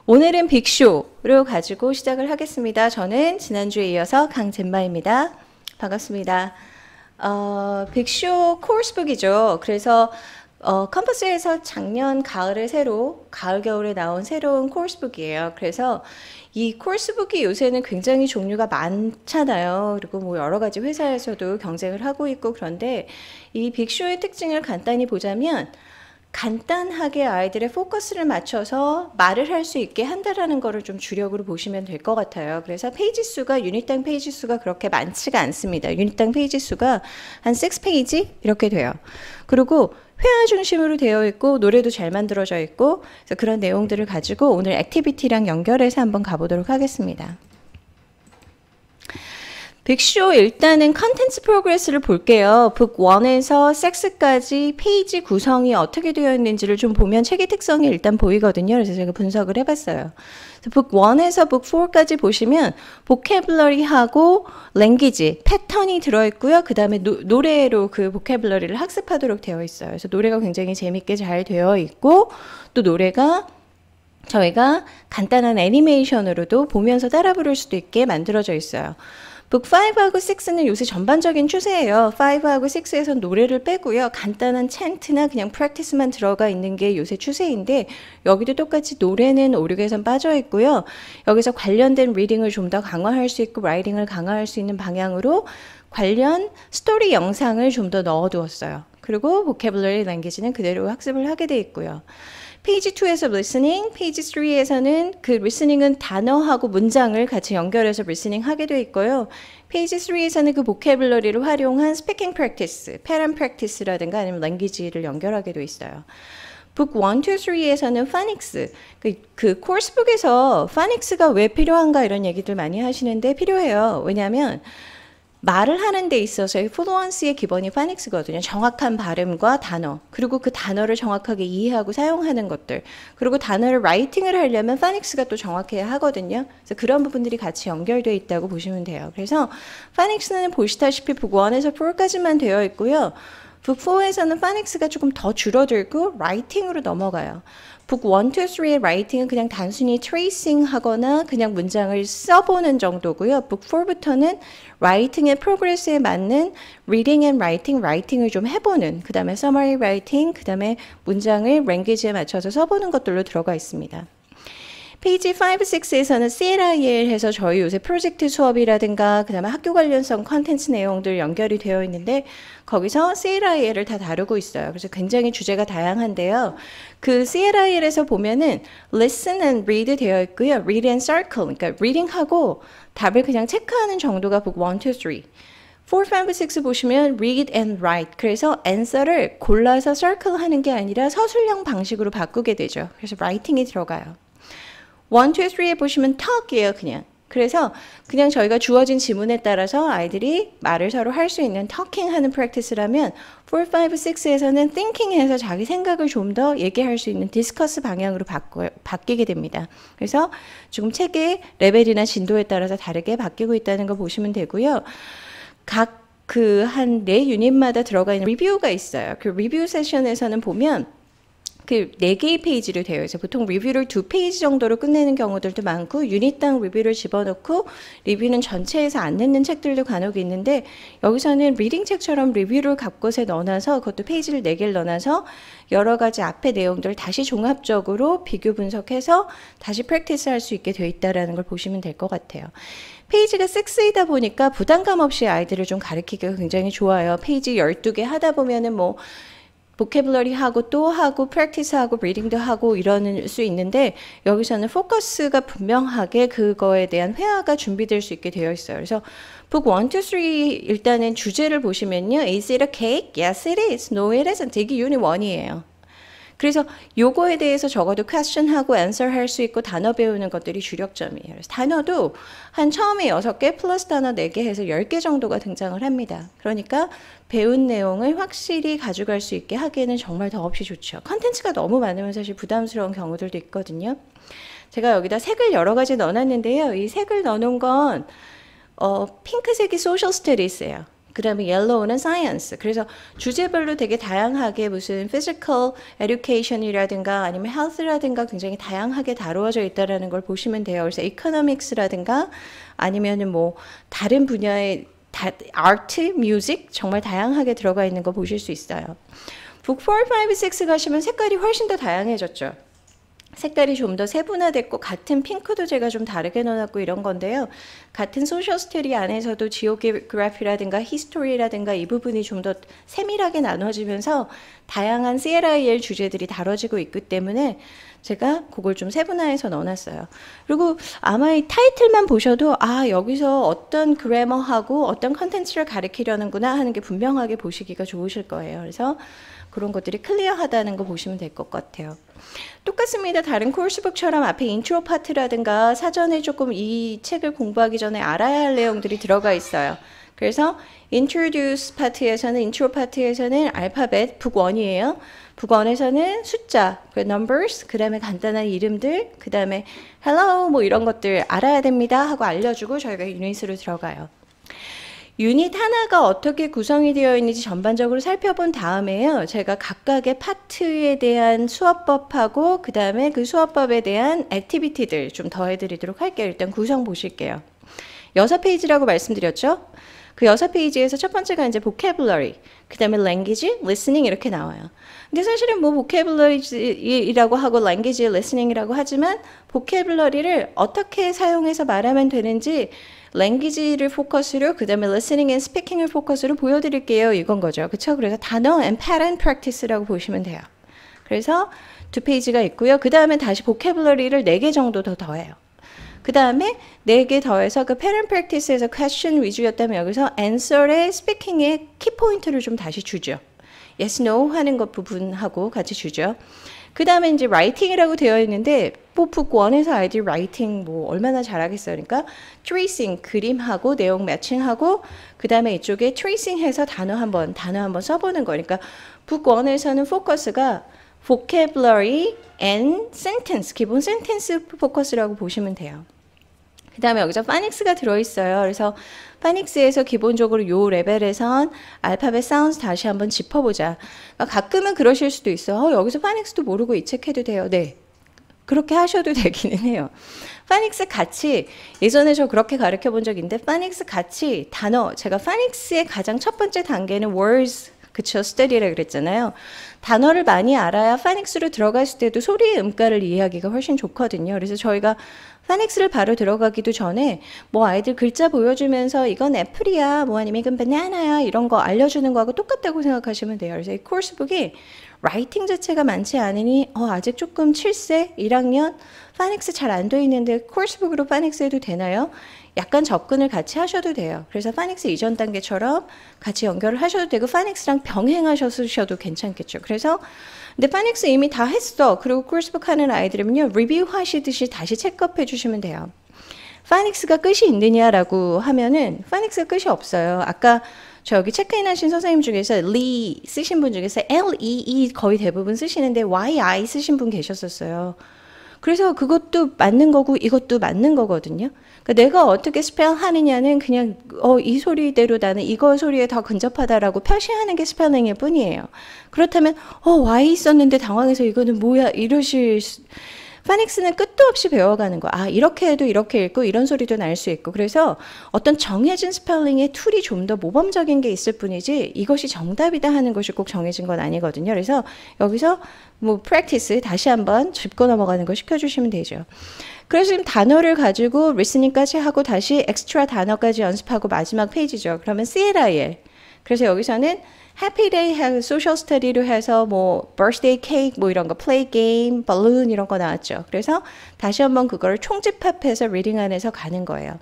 오늘은 빅쇼를 가지고 시작을 하겠습니다. 저는 지난주에 이어서 강젠마입니다. 반갑습니다. 빅쇼 코र्스북이죠. 그래서 컴퍼스에서 작년 가을에 가을 겨울에 나온 새로운 코र्스북이에요. 그래서 이 코र्스북이 요새는 굉장히 종류가 많잖아요. 그리고 뭐 여러 가지 회사에서도 경쟁을 하고 있고, 그런데 이 빅쇼의 특징을 간단히 보자면 간단하게 아이들의 포커스를 맞춰서 말을 할 수 있게 한다라는 거를 좀 주력으로 보시면 될 것 같아요. 그래서 페이지 수가, 유닛당 페이지 수가 그렇게 많지가 않습니다. 유닛당 페이지 수가 한 6페이지 이렇게 돼요. 그리고 회화 중심으로 되어 있고 노래도 잘 만들어져 있고, 그래서 그런 내용들을 가지고 오늘 액티비티랑 연결해서 한번 가보도록 하겠습니다. 빅쇼 일단은 컨텐츠 프로그레스를 볼게요. 북 1에서 6까지 페이지 구성이 어떻게 되어 있는지를 좀 보면 책의 특성이 일단 보이거든요. 그래서 제가 분석을 해봤어요. 북 1에서 북 4까지 보시면 보캐블러리하고 랭귀지, 패턴이 들어있고요. 그 다음에 노래로 그 보캐블러리를 학습하도록 되어 있어요. 그래서 노래가 굉장히 재밌게 잘 되어 있고, 또 노래가 저희가 간단한 애니메이션으로도 보면서 따라 부를 수도 있게 만들어져 있어요. 북 5하고 6는 요새 전반적인 추세예요. 5하고 6에서 노래를 빼고요. 간단한 찬트나 그냥 프랙티스만 들어가 있는 게 요새 추세인데, 여기도 똑같이 노래는 5, 6에선 빠져 있고요. 여기서 관련된 리딩을 좀 더 강화할 수 있고 라이딩을 강화할 수 있는 방향으로 관련 스토리 영상을 좀 더 넣어두었어요. 그리고 보캐블러리 랭귀지는 그대로 학습을 하게 돼 있고요. 페이지 2에서 리스닝, 페이지 3에서는 그 리스닝은 단어하고 문장을 같이 연결해서 리스닝 하게 돼 있고요. 페이지 3에서는 그 보캐블러리를 활용한 스피킹 프랙티스, 패런 프랙티스라든가 아니면 랭귀지를 연결하게 돼 있어요. 북 1, 2, 3에서는 파닉스, 그 코र्스북에서 파닉스가 왜 필요한가 이런 얘기들 많이 하시는데 필요해요. 왜냐하면 말을 하는 데 있어서의 플루언시의 기본이 파닉스거든요. 정확한 발음과 단어, 그리고 그 단어를 정확하게 이해하고 사용하는 것들, 그리고 단어를 라이팅을 하려면 파닉스가 또 정확해야 하거든요. 그래서 그런 부분들이 같이 연결되어 있다고 보시면 돼요. 그래서 파닉스는 보시다시피 북 1에서 4까지만 되어 있고요. 북 4에서는 파닉스가 조금 더 줄어들고 라이팅으로 넘어가요. 북 1, 2, 3의 라이팅은 그냥 단순히 트레이싱 하거나 그냥 문장을 써보는 정도고요. 북 4부터는 라이팅의 프로그레스에 맞는 리딩 앤 라이팅을 좀 해보는, 그 다음에 서머리 라이팅, 그 다음에 문장을 랭귀지에 맞춰서 써보는 것들로 들어가 있습니다. 페이지 5, 6에서는 CLIL 해서 저희 요새 프로젝트 수업이라든가 그 다음에 학교 관련성 컨텐츠 내용들 연결이 되어 있는데, 거기서 CLIL을 다 다루고 있어요. 그래서 굉장히 주제가 다양한데요. 그 CLIL에서 보면은 listen and read 되어 있고요. read and circle, 그러니까 reading하고 답을 그냥 체크하는 정도가 북 1, 2, 3. 4, 5, 6 보시면 read and write. 그래서 answer를 골라서 circle 하는 게 아니라 서술형 방식으로 바꾸게 되죠. 그래서 writing이 들어가요. 1, 2, 3에 보시면 talk이에요, 그냥. 그래서 그냥 저희가 주어진 지문에 따라서 아이들이 말을 서로 할 수 있는 talking 하는 practice라면 4, 5, 6에서는 thinking 해서 자기 생각을 좀 더 얘기할 수 있는 discuss 방향으로 바뀌게 됩니다. 그래서 지금 책의 레벨이나 진도에 따라서 다르게 바뀌고 있다는 거 보시면 되고요. 각 한 4유닛마다 들어가 있는 리뷰가 있어요. 그 리뷰 세션에서는 보면 그 4개의 페이지로 되어 있어요. 보통 리뷰를 2페이지 정도로 끝내는 경우들도 많고, 유닛당 리뷰를 집어넣고 리뷰는 전체에서 안 넣는 책들도 간혹 있는데, 여기서는 리딩 책처럼 리뷰를 곳곳에 넣어놔서, 그것도 페이지를 4개를 넣어놔서 여러 가지 앞의 내용들을 다시 종합적으로 비교 분석해서 다시 프랙티스 할 수 있게 되어 있다는 걸 보시면 될 것 같아요. 페이지가 6이다 보니까 부담감 없이 아이들을 좀 가르치기가 굉장히 좋아요. 페이지 12개 하다 보면은 뭐 보캐블러리 하고 또 하고 프랙티스 하고 리딩도 하고 이러는 수 있는데, 여기서는 포커스가 분명하게 그거에 대한 회화가 준비될 수 있게 되어 있어요. 그래서 북 1, 2, 3 일단은 주제를 보시면요. Is it a cake? Yes it is. No it isn't. 이게 유닛 1이에요. 그래서 요거에 대해서 적어도 question하고 answer 할 수 있고 단어 배우는 것들이 주력점이에요. 그래서 단어도 한 처음에 6개 플러스 단어 4개 해서 10개 정도가 등장을 합니다. 그러니까 배운 내용을 확실히 가져갈 수 있게 하기에는 정말 더없이 좋죠. 컨텐츠가 너무 많으면 사실 부담스러운 경우들도 있거든요. 제가 여기다 색을 여러 가지 넣어놨는데요. 이 색을 넣어놓은 건 핑크색이 소셜 스터디스예요. 그 다음에 yellow는 science. 그래서 주제별로 되게 다양하게 무슨 physical education이라든가 아니면 health라든가 굉장히 다양하게 다루어져 있다라는 걸 보시면 돼요. 그래서 economics라든가 아니면은 뭐 다른 분야의 art, music 정말 다양하게 들어가 있는 거 보실 수 있어요. 북 4, 5, 6 가시면 색깔이 훨씬 더 다양해졌죠. 색깔이 좀 더 세분화됐고 같은 핑크도 제가 좀 다르게 넣어놨고 이런 건데요. 같은 소셜 스터디 안에서도 지오그래피라든가 히스토리라든가 이 부분이 좀 더 세밀하게 나눠지면서 다양한 CLIL 주제들이 다뤄지고 있기 때문에 제가 그걸 좀 세분화해서 넣어놨어요. 그리고 아마 이 타이틀만 보셔도 아 여기서 어떤 그래머하고 어떤 컨텐츠를 가리키려는구나 하는 게 분명하게 보시기가 좋으실 거예요. 그래서 그런 것들이 클리어하다는 거 보시면 될 것 같아요. 똑같습니다. 다른 코र्스북처럼 앞에 인트로 파트라든가 사전에 조금 이 책을 공부하기 전에 알아야 할 내용들이 들어가 있어요. 그래서 introduce 파트에서는 인트로 파트에서는 알파벳 북 1이에요. 북 1에서는 숫자, 그 numbers, 그 다음에 간단한 이름들, 그 다음에 hello 뭐 이런 것들 알아야 됩니다 하고 알려주고 저희가 유닛으로 들어가요. 유닛 하나가 어떻게 구성이 되어 있는지 전반적으로 살펴본 다음에요. 제가 각각의 파트에 대한 수업법하고 그 다음에 그 수업법에 대한 액티비티들 좀 더해드리도록 할게요. 일단 구성 보실게요. 6페이지라고 말씀드렸죠? 그 6페이지에서 첫 번째가 이제 vocabulary, 그 다음에 language, listening 이렇게 나와요. 근데 사실은 뭐 vocabulary이라고 하고 language, listening이라고 하지만 vocabulary를 어떻게 사용해서 말하면 되는지 language를 포커스로 그 다음에 listening and speaking을 포커스로 보여드릴게요. 이건 거죠. 그쵸? 그래서 단어 and pattern practice라고 보시면 돼요. 그래서 2페이지가 있고요. 그 다음에 다시 vocabulary를 4개 정도 더 더해요. 그 다음에 4개 더해서 그 pattern practice에서 question 위주였다면 여기서 answer의 speaking의 키포인트를 좀 다시 주죠. yes, no 하는 것 부분하고 같이 주죠. 그 다음에 이제 writing이라고 되어 있는데 북 1에서 아이들 writing 뭐 얼마나 잘하겠어요. 그러니까 tracing 그림하고 내용 매칭하고 그 다음에 이쪽에 tracing 해서 단어 한번 써보는 거니까 북 1에서는 포커스가 vocabulary and sentence 기본 센텐스 포커스라고 보시면 돼요. 그 다음에 여기서 파닉스가 들어있어요. 그래서 파닉스에서 기본적으로 요 레벨에선 알파벳 사운드 다시 한번 짚어보자. 그러니까 가끔은 그러실 수도 있어요. 여기서 파닉스도 모르고 이 책 해도 돼요. 네. 그렇게 하셔도 되기는 해요. 파닉스 같이 예전에 저 그렇게 가르쳐 본 적 있는데 파닉스 같이 단어 제가 파닉스의 가장 첫 번째 단계는 words 그쵸 study라 그랬잖아요. 단어를 많이 알아야 파닉스로 들어갔을 때도 소리의 음가를 이해하기가 훨씬 좋거든요. 그래서 저희가 파닉스를 바로 들어가기도 전에 뭐 아이들 글자 보여주면서 이건 애플이야 뭐 아니면 이건 바나나야 이런 거 알려주는 거하고 똑같다고 생각하시면 돼요. 그래서 이 코र्스북이 라이팅 자체가 많지 않으니 아직 조금 7세 1학년 파닉스 잘 안 돼 있는데 코र्스북으로 파닉스 해도 되나요? 약간 접근을 같이 하셔도 돼요. 그래서 파닉스 이전 단계처럼 같이 연결을 하셔도 되고 파닉스랑 병행하셔도 괜찮겠죠. 그래서 근데 파닉스 이미 다 했어. 그리고 코र्스북 하는 아이들은요. 리뷰 하시듯이 다시 체크업 해주시면 돼요. 파닉스가 끝이 있느냐라고 하면은 파닉스가 끝이 없어요. 아까 저 여기 체크인 하신 선생님 중에서 리 쓰신 분 중에서 L-E-E 거의 대부분 쓰시는데 Y-I 쓰신 분 계셨었어요. 그래서 그것도 맞는 거고 이것도 맞는 거거든요. 그러니까 내가 어떻게 스펠 하느냐는 그냥 이 소리대로 나는 이거 소리에 더 근접하다라고 표시하는 게 스펠링일 뿐이에요. 그렇다면 Y 있었는데 당황해서 이거는 뭐야 이러실 파닉스는 끝도 없이 배워가는 거. 이렇게 해도 이렇게 읽고 이런 소리도 날 수 있고. 그래서 어떤 정해진 스펠링의 툴이 좀 더 모범적인 게 있을 뿐이지 이것이 정답이다 하는 것이 꼭 정해진 건 아니거든요. 그래서 여기서 뭐 practice 다시 한번 짚고 넘어가는 거 시켜주시면 되죠. 그래서 지금 단어를 가지고 리스닝까지 하고 다시 엑스트라 단어까지 연습하고 마지막 페이지죠. 그러면 CLIL. 그래서 여기서는 해피 데이 소셜 스터디로 해서 뭐 birthday cake 뭐 이런 거 play game, balloon 이런 거 나왔죠. 그래서 다시 한번 그걸 총집합해서 리딩 안에서 가는 거예요.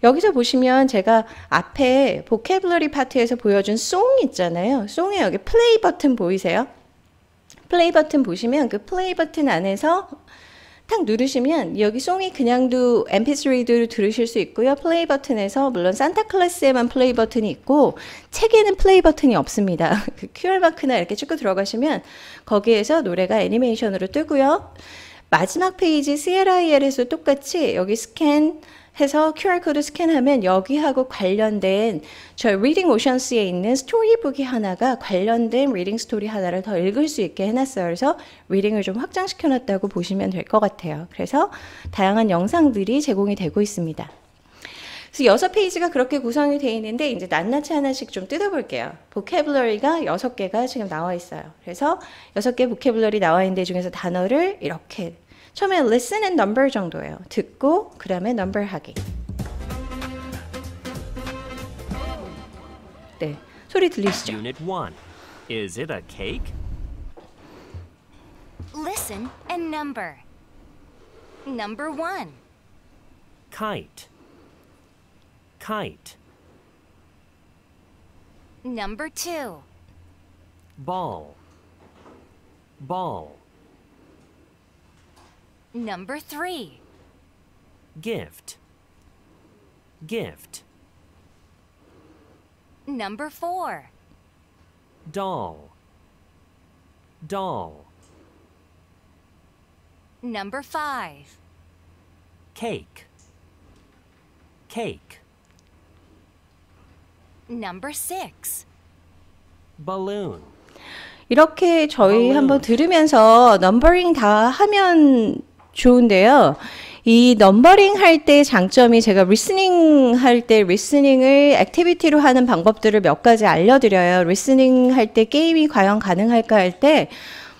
여기서 보시면 제가 앞에 vocabulary 파트에서 보여준 song 있잖아요. song에 여기 play 버튼 보이세요? 플레이 버튼 보시면 그 플레이 버튼 안에서 탁 누르시면 여기 송이 그냥도 mp3도 들으실 수 있고요. 플레이 버튼에서 물론 산타클래스에만 플레이 버튼이 있고 책에는 플레이 버튼이 없습니다. 그 QR마크나 이렇게 쭉 들어가시면 거기에서 노래가 애니메이션으로 뜨고요. 마지막 페이지 CLIL에서 똑같이 여기 스캔 해서 QR코드 스캔하면 여기하고 관련된 저 리딩 오션스에 있는 스토리북이 하나가 관련된 리딩 스토리 하나를 더 읽을 수 있게 해놨어요. 그래서 리딩을 좀 확장시켜 놨다고 보시면 될 것 같아요. 그래서 다양한 영상들이 제공이 되고 있습니다. 그래서 6페이지가 그렇게 구성이 되어 있는데 이제 낱낱이 하나씩 좀 뜯어볼게요. 보캐블러리가 6개가 지금 나와 있어요. 그래서 6개 보캐블러리 나와 있는데 중에서 단어를 이렇게 처음에 listen and number 정도예요. 듣고 그 다음에 number 하기. 네, 소리 들리시죠? Unit 1. Is it a cake? Listen and number. Number 1. Kite. Kite. Number 2. Ball. Ball. Number 3. Gift. Gift. Number 4. Doll. Doll. Number 5. Cake. Cake. Number 6. Balloon. 이렇게 저희 한번 들으면서 넘버링 다 하면 좋은데요. 이 넘버링 할 때 장점이 제가 리스닝 할 때 리스닝을 액티비티로 하는 방법들을 몇 가지 알려드려요. 리스닝 할 때 게임이 과연 가능할까 할 때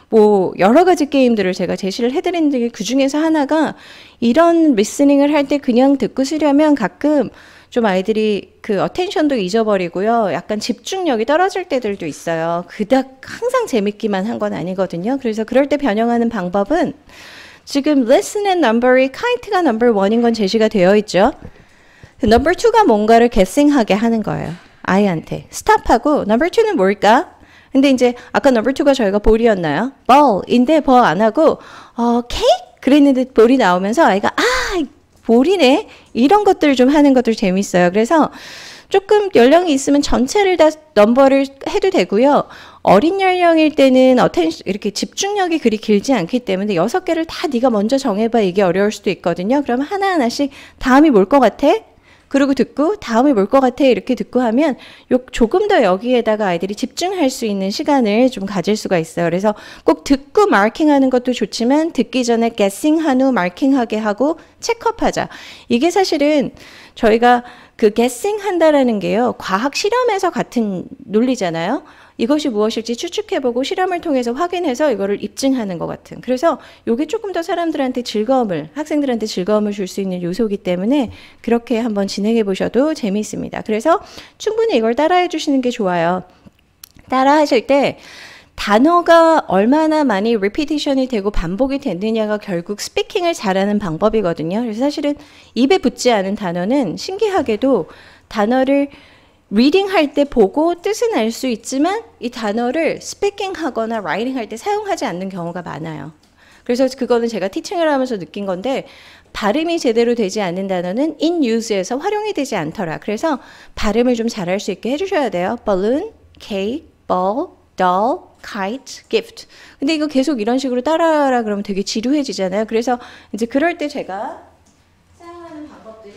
뭐 여러 가지 게임들을 제가 제시를 해드리는데 그 중에서 하나가 이런 리스닝을 할 때 그냥 듣고 쓰려면 가끔 좀 아이들이 그 어텐션도 잊어버리고요. 약간 집중력이 떨어질 때들도 있어요. 그닥 항상 재밌기만 한 건 아니거든요. 그래서 그럴 때 변형하는 방법은 지금 listen and number이 kite가 number 1인 건 제시가 되어 있죠. number 2가 뭔가를 guessing하게 하는 거예요. 아이한테. stop하고 number 2는 뭘까? 근데 이제 아까 number 2가 저희가 볼이었나요? ball인데 ball 안 하고 cake? 그랬는데 볼이 나오면서 아이가 볼이네? 이런 것들을 좀 하는 것들 재밌어요. 그래서 조금 연령이 있으면 전체를 다 넘버를 해도 되고요. 어린 연령일 때는 이렇게 집중력이 그리 길지 않기 때문에 6개를 다 네가 먼저 정해봐 이게 어려울 수도 있거든요. 그럼 하나하나씩 다음이 뭘 것 같아? 그리고 듣고 다음이 뭘 것 같아? 이렇게 듣고 하면 조금 더 여기에다가 아이들이 집중할 수 있는 시간을 좀 가질 수가 있어요. 그래서 꼭 듣고 마킹하는 것도 좋지만 듣기 전에 guessing한 후 마킹하게 하고 체크업하자. 이게 사실은 저희가 그 guessing 한다라는 게요. 과학 실험에서 같은 논리잖아요. 이것이 무엇일지 추측해보고 실험을 통해서 확인해서 이거를 입증하는 것 같은. 그래서 이게 조금 더 사람들한테 학생들한테 즐거움을 줄 수 있는 요소이기 때문에 그렇게 한번 진행해 보셔도 재미있습니다. 그래서 충분히 이걸 따라해 주시는 게 좋아요. 따라 하실 때 단어가 얼마나 많이 리피티션이 되고 반복이 되느냐가 결국 스피킹을 잘하는 방법이거든요. 그래서 사실은 입에 붙지 않은 단어는 신기하게도 단어를 리딩 할 때 보고 뜻은 알 수 있지만 이 단어를 스피킹 하거나 라이팅 할 때 사용하지 않는 경우가 많아요. 그래서 그거는 제가 티칭을 하면서 느낀 건데 발음이 제대로 되지 않는 단어는 in use에서 활용이 되지 않더라. 그래서 발음을 좀 잘할 수 있게 해주셔야 돼요. balloon, cake, ball, doll, kite, gift. 근데 이거 계속 이런 식으로 따라하라 그러면 되게 지루해지잖아요. 그래서 이제 그럴 때 제가 사용하는 방법들이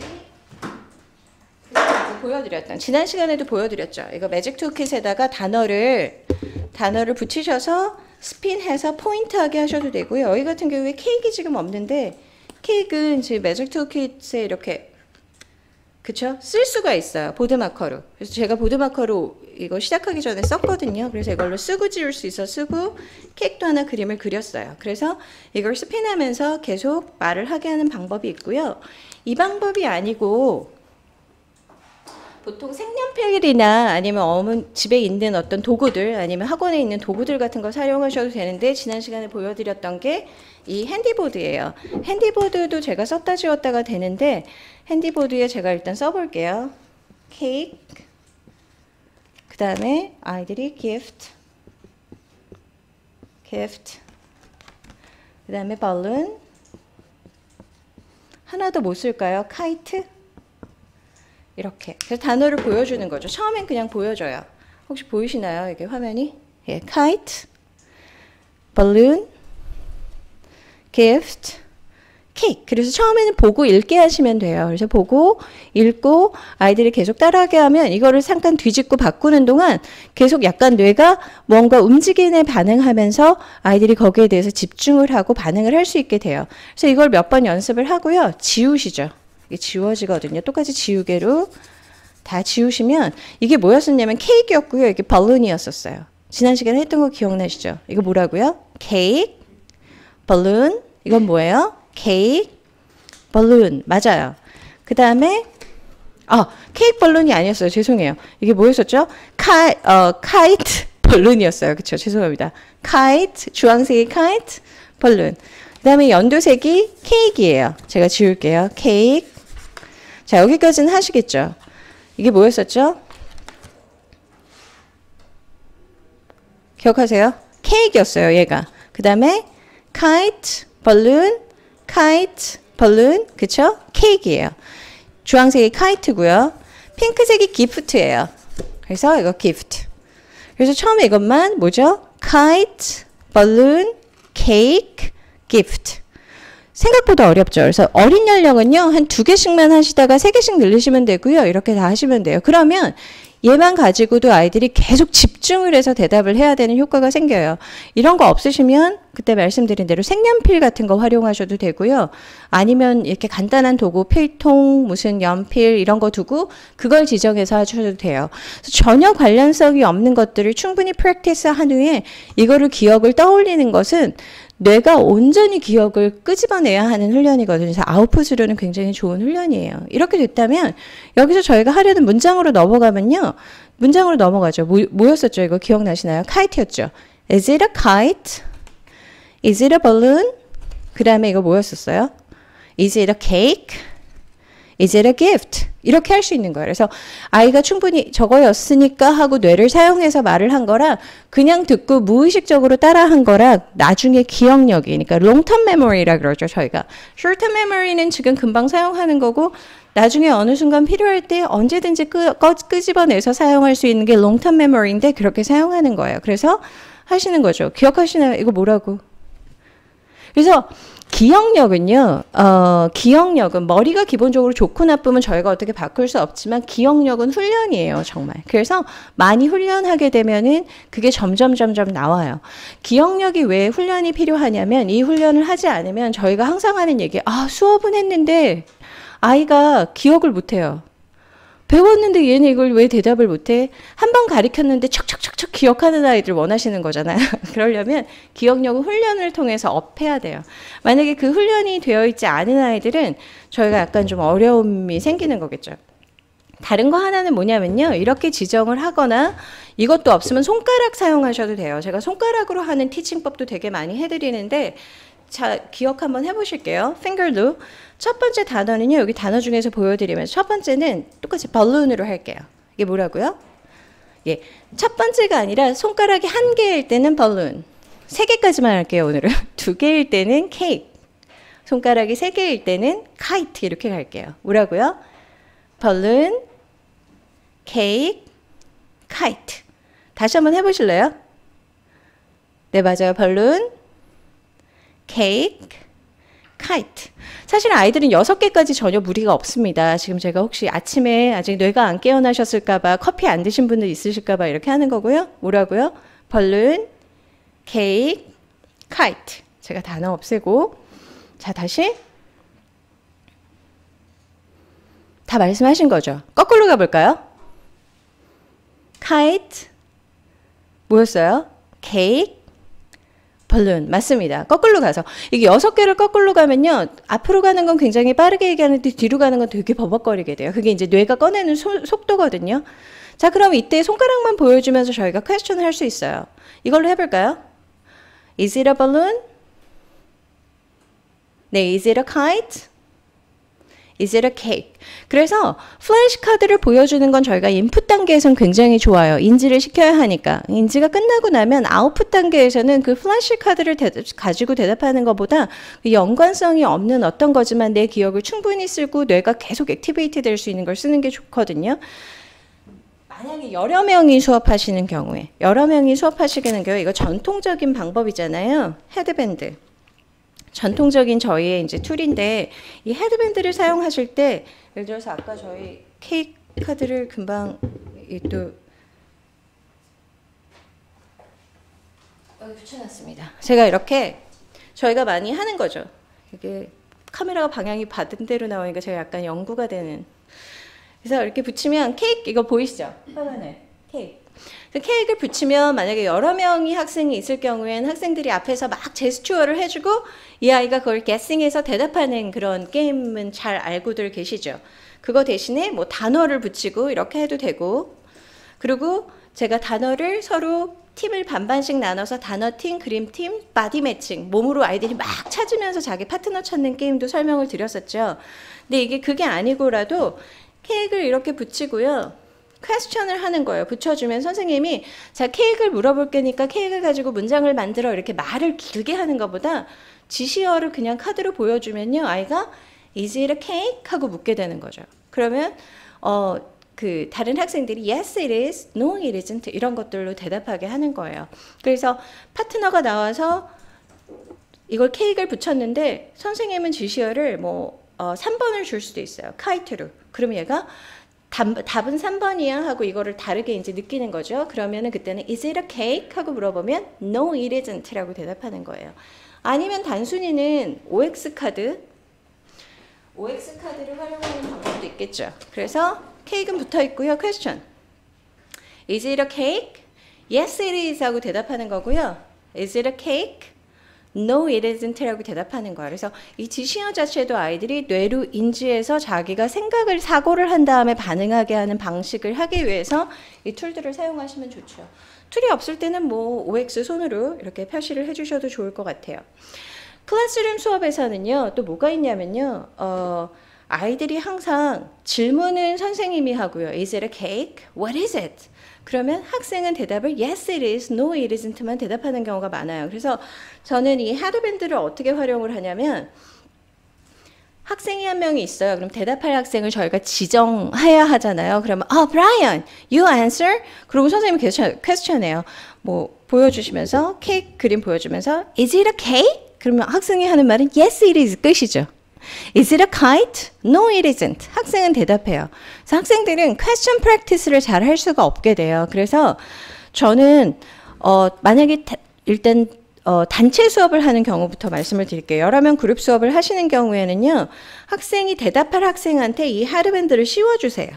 지난 시간에도 보여드렸죠. 이거 매직 투kit에다가 단어를 붙이셔서 스핀해서 포인트하게 하셔도 되고요. 여기 같은 경우에 케이크 지금 없는데 케이크는 지금 매직 투kit에 이렇게 그쵸? 쓸 수가 있어요. 보드마커로. 그래서 제가 보드마커로 이거 시작하기 전에 썼거든요. 그래서 이걸로 쓰고 지울 수 있어 쓰고 케이크도 하나 그림을 그렸어요. 그래서 이걸 스핀하면서 계속 말을 하게 하는 방법이 있고요. 이 방법이 아니고 보통 색연필이나 아니면 집에 있는 어떤 도구들 아니면 학원에 있는 도구들 같은 거 사용하셔도 되는데 지난 시간에 보여드렸던 게 이 핸디보드예요. 핸디보드도 제가 썼다 지웠다가 되는데 핸디보드에 제가 일단 써볼게요. 케이크 그 다음에 아이들이 gift 그 다음에 balloon 하나 더 뭐 쓸까요? kite 이렇게. 그래서 단어를 보여주는 거죠. 처음엔 그냥 보여줘요. 혹시 보이시나요? 이게 화면이? 예, kite, balloon, gift, cake. 그래서 처음에는 보고 읽게 하시면 돼요. 그래서 보고 읽고 아이들이 계속 따라하게 하면 이거를 잠깐 뒤집고 바꾸는 동안 계속 약간 뇌가 뭔가 움직이는 반응하면서 아이들이 거기에 대해서 집중을 하고 반응을 할 수 있게 돼요. 그래서 이걸 몇 번 연습을 하고요. 지우시죠. 이게 지워지거든요. 똑같이 지우개로 다 지우시면 이게 뭐였었냐면 케이크였고요. 이게 발룬이었었어요. 지난 시간에 했던 거 기억나시죠? 이거 뭐라고요? 케이크, 발룬. 이건 뭐예요? 케이크, 발룬. 맞아요. 그 다음에 케이크 발룬이 아니었어요. 죄송해요. 이게 뭐였었죠? 카이트 발룬이었어요. 그쵸? 죄송합니다. 카이트, 주황색이 카이트, 발룬. 그 다음에 연두색이 케이크예요. 제가 지울게요. 케이크. 자, 여기까지는 하시겠죠? 이게 뭐였었죠? 기억하세요? 케이크였어요, 얘가. 그 다음에 카이트, 발룬, 카이트, 발룬, 그쵸? 케이크예요. 주황색이 카이트고요. 핑크색이 기프트예요. 그래서 이거 기프트. 그래서 처음에 이것만 뭐죠? 카이트, 발룬, 케이크, 기프트. 생각보다 어렵죠. 그래서 어린 연령은요, 한 2개씩만 하시다가 3개씩 늘리시면 되고요. 이렇게 다 하시면 돼요. 그러면 얘만 가지고도 아이들이 계속 집중을 해서 대답을 해야 되는 효과가 생겨요. 이런 거 없으시면 그때 말씀드린 대로 색연필 같은 거 활용하셔도 되고요. 아니면 이렇게 간단한 도구, 필통, 무슨 연필 이런 거 두고 그걸 지정해서 하셔도 돼요. 그래서 전혀 관련성이 없는 것들을 충분히 프랙티스 한 후에 이거를 기억을 떠올리는 것은 뇌가 온전히 기억을 끄집어내야 하는 훈련이거든요. 그래서 아웃풋으로는 굉장히 좋은 훈련이에요. 이렇게 됐다면 여기서 저희가 하려는 문장으로 넘어가면요. 문장으로 넘어가죠. 뭐였었죠? 이거 기억나시나요? 카이트였죠. Is it a kite? Is it a balloon? 그 다음에 이거 뭐였었어요? Is it a cake? Is it a gift? 이렇게 할 수 있는 거예요. 그래서 아이가 충분히 저거였으니까 하고 뇌를 사용해서 말을 한 거랑 그냥 듣고 무의식적으로 따라한 거랑 나중에 기억력이, 그러니까 long-term memory라 그러죠, 저희가. short-term memory는 지금 금방 사용하는 거고 나중에 어느 순간 필요할 때 언제든지 끄집어내서 사용할 수 있는 게 long-term memory인데 그렇게 사용하는 거예요. 그래서 하시는 거죠. 기억하시나요? 이거 뭐라고? 그래서 기억력은요, 기억력은 머리가 기본적으로 좋고 나쁘면 저희가 어떻게 바꿀 수 없지만 기억력은 훈련이에요, 정말. 그래서 많이 훈련하게 되면은 그게 점점 나와요. 기억력이 왜 훈련이 필요하냐면 이 훈련을 하지 않으면 저희가 항상 하는 얘기, 수업은 했는데 아이가 기억을 못 해요. 배웠는데 얘는 이걸 왜 대답을 못해? 한 번 가르쳤는데 척척척척 기억하는 아이들 원하시는 거잖아요. 그러려면 기억력을 훈련을 통해서 업해야 돼요. 만약에 그 훈련이 되어 있지 않은 아이들은 저희가 약간 좀 어려움이 생기는 거겠죠. 다른 거 하나는 뭐냐면요. 이렇게 지정을 하거나 이것도 없으면 손가락 사용하셔도 돼요. 제가 손가락으로 하는 티칭법도 되게 많이 해드리는데 자, 기억 한번 해보실게요. finger도. 첫 번째 단어는요. 여기 단어 중에서 보여드리면서 첫 번째는 똑같이 balloon으로 할게요. 이게 뭐라고요? 예, 첫 번째가 아니라 손가락이 1개일 때는 balloon. 3개까지만 할게요, 오늘은. 2개일 때는 cake. 손가락이 3개일 때는 kite 이렇게 갈게요. 뭐라고요? balloon, cake, kite. 다시 한번 해보실래요? 네, 맞아요. balloon, cake, kite. 사실 아이들은 6개까지 전혀 무리가 없습니다. 지금 제가 혹시 아침에 아직 뇌가 안 깨어나셨을까봐 커피 안 드신 분들 있으실까봐 이렇게 하는 거고요. 뭐라고요? balloon, cake, kite. 제가 단어 없애고. 자, 다시. 다 말씀하신 거죠? 거꾸로 가볼까요? kite. 뭐였어요? cake, balloon. 맞습니다. 거꾸로 가서. 이게 6개를 거꾸로 가면요. 앞으로 가는 건 굉장히 빠르게 얘기하는데 뒤로 가는 건 되게 버벅거리게 돼요. 그게 이제 뇌가 꺼내는 속도거든요. 자, 그럼 이때 손가락만 보여주면서 저희가 퀘스천을 할 수 있어요. 이걸로 해볼까요? Is it a balloon? 네, is it a kite? Is it a cake? 그래서 플래시 카드를 보여주는 건 저희가 인풋 단계에서는 굉장히 좋아요. 인지를 시켜야 하니까. 인지가 끝나고 나면 아웃풋 단계에서는 그 플래시 카드를 가지고 대답하는 것보다 그 연관성이 없는 어떤 거지만 내 기억을 충분히 쓰고 뇌가 계속 액티베이트 될 수 있는 걸 쓰는 게 좋거든요. 만약에 여러 명이 수업하시는 경우에 여러 명이 수업하시는 경우에 이거 전통적인 방법이잖아요. 헤드밴드. 전통적인 저희의 이제 툴인데 이 헤드밴드를 사용하실 때 예를 들어서 아까 저희 케이크 카드를 금방 또 여기 붙여놨습니다. 제가 이렇게 저희가 많이 하는 거죠. 이게 카메라가 방향이 받은 대로 나오니까 제가 약간 연구가 되는. 그래서 이렇게 붙이면 케이크 이거 보이시죠? 화면에 케이크. 케이크를 붙이면 만약에 여러 명이 학생이 있을 경우에는 학생들이 앞에서 막 제스처를 해주고 이 아이가 그걸 게싱해서 대답하는 그런 게임은 잘 알고들 계시죠. 그거 대신에 뭐 단어를 붙이고 이렇게 해도 되고, 그리고 제가 단어를 서로 팀을 반반씩 나눠서 단어 팀, 그림 팀, 바디 매칭, 몸으로 아이들이 막 찾으면서 자기 파트너 찾는 게임도 설명을 드렸었죠. 근데 이게 그게 아니고라도 케이크를 이렇게 붙이고요. 퀘스천을 하는 거예요. 붙여주면 선생님이 자 케이크를 물어볼 거니까 케이크를 가지고 문장을 만들어 이렇게 말을 길게 하는 것보다 지시어를 그냥 카드로 보여주면요. 아이가 Is it a cake? 하고 묻게 되는 거죠. 그러면 그 다른 학생들이 Yes it is, No it isn't 이런 것들로 대답하게 하는 거예요. 그래서 파트너가 나와서 이걸 케이크를 붙였는데 선생님은 지시어를 뭐 3번을 줄 수도 있어요. 카이트로. 그러면 얘가 답은 3번이야 하고 이거를 다르게 이제 느끼는 거죠. 그러면은 그때는 Is it a cake? 하고 물어보면 No it isn't 라고 대답하는 거예요. 아니면 단순히는 OX 카드를 활용하는 방법도 있겠죠. 그래서 케이크는 붙어 있고요. question. Is it a cake? Yes it is 하고 대답하는 거고요. Is it a cake? No it isn't 라고 대답하는 거예요. 그래서 이 지시어 자체도 아이들이 뇌로 인지해서 자기가 사고를 한 다음에 반응하게 하는 방식을 하기 위해서 이 툴들을 사용하시면 좋죠. 툴이 없을 때는 뭐 OX 손으로 이렇게 표시를 해주셔도 좋을 것 같아요. 클래스룸 수업에서는요, 또 뭐가 있냐면요, 아이들이 항상 질문은 선생님이 하고요. Is it a cake? What is it? 그러면 학생은 대답을 Yes it is, No it isn't만 대답하는 경우가 많아요. 그래서 저는 이 헤드밴드를 어떻게 활용을 하냐면 학생이 한 명이 있어요. 그럼 대답할 학생을 저희가 지정해야 하잖아요. 그러면 Brian, you answer. 그리고 선생님이 퀘스천해요. 뭐 보여주시면서 케이크 그림 보여주면서 Is it a cake? 그러면 학생이 하는 말은 Yes it is 끝이죠. Is it a kite? No, it isn't. 학생은 대답해요. 그래서 학생들은 question practice를 잘 할 수가 없게 돼요. 그래서 저는 만약에 일단 단체 수업을 하는 경우부터 말씀을 드릴게요. 여러 명 그룹 수업을 하시는 경우에는요. 학생이 대답할 학생한테 이 헤드밴드를 씌워주세요.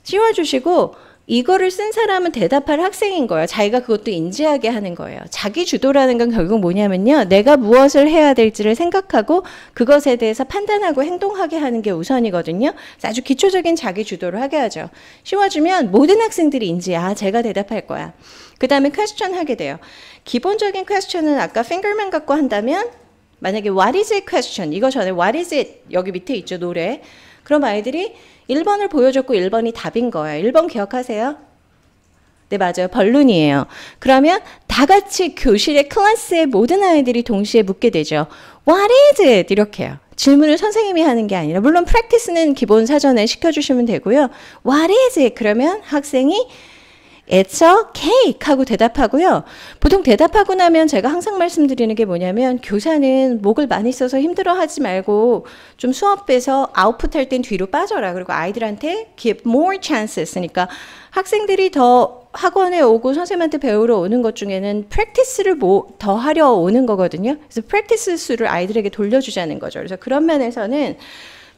씌워주시고 이거를 쓴 사람은 대답할 학생인 거예요. 자기가 그것도 인지하게 하는 거예요. 자기 주도라는 건 결국 뭐냐면요. 내가 무엇을 해야 될지를 생각하고 그것에 대해서 판단하고 행동하게 하는 게 우선이거든요. 아주 기초적인 자기 주도를 하게 하죠. 씌워주면 모든 학생들이 제가 대답할 거야. 그 다음에 퀘스천 하게 돼요. 기본적인 퀘스천은 아까 핑거맨 갖고 한다면 만약에 What is it question? 이거 전에 What is it? 여기 밑에 있죠. 노래. 그럼 아이들이 1번을 보여줬고 1번이 답인 거예요. 1번 기억하세요? 네, 맞아요. 벌룬이에요. 그러면 다 같이 교실의 클래스의 모든 아이들이 동시에 묻게 되죠. What is it? 이렇게요. 질문을 선생님이 하는 게 아니라 물론 프랙티스는 기본 사전에 시켜주시면 되고요. What is it? 그러면 학생이 It's a cake 하고 대답하고요. 보통 대답하고 나면 제가 항상 말씀드리는 게 뭐냐면 교사는 목을 많이 써서 힘들어하지 말고 좀 수업에서 아웃풋할 땐 뒤로 빠져라. 그리고 아이들한테 give more chances. 그러니까 학생들이 더 학원에 오고 선생님한테 배우러 오는 것 중에는 프랙티스를 더 하려 오는 거거든요. 그래서 프랙티스 수를 아이들에게 돌려주자는 거죠. 그래서 그런 면에서는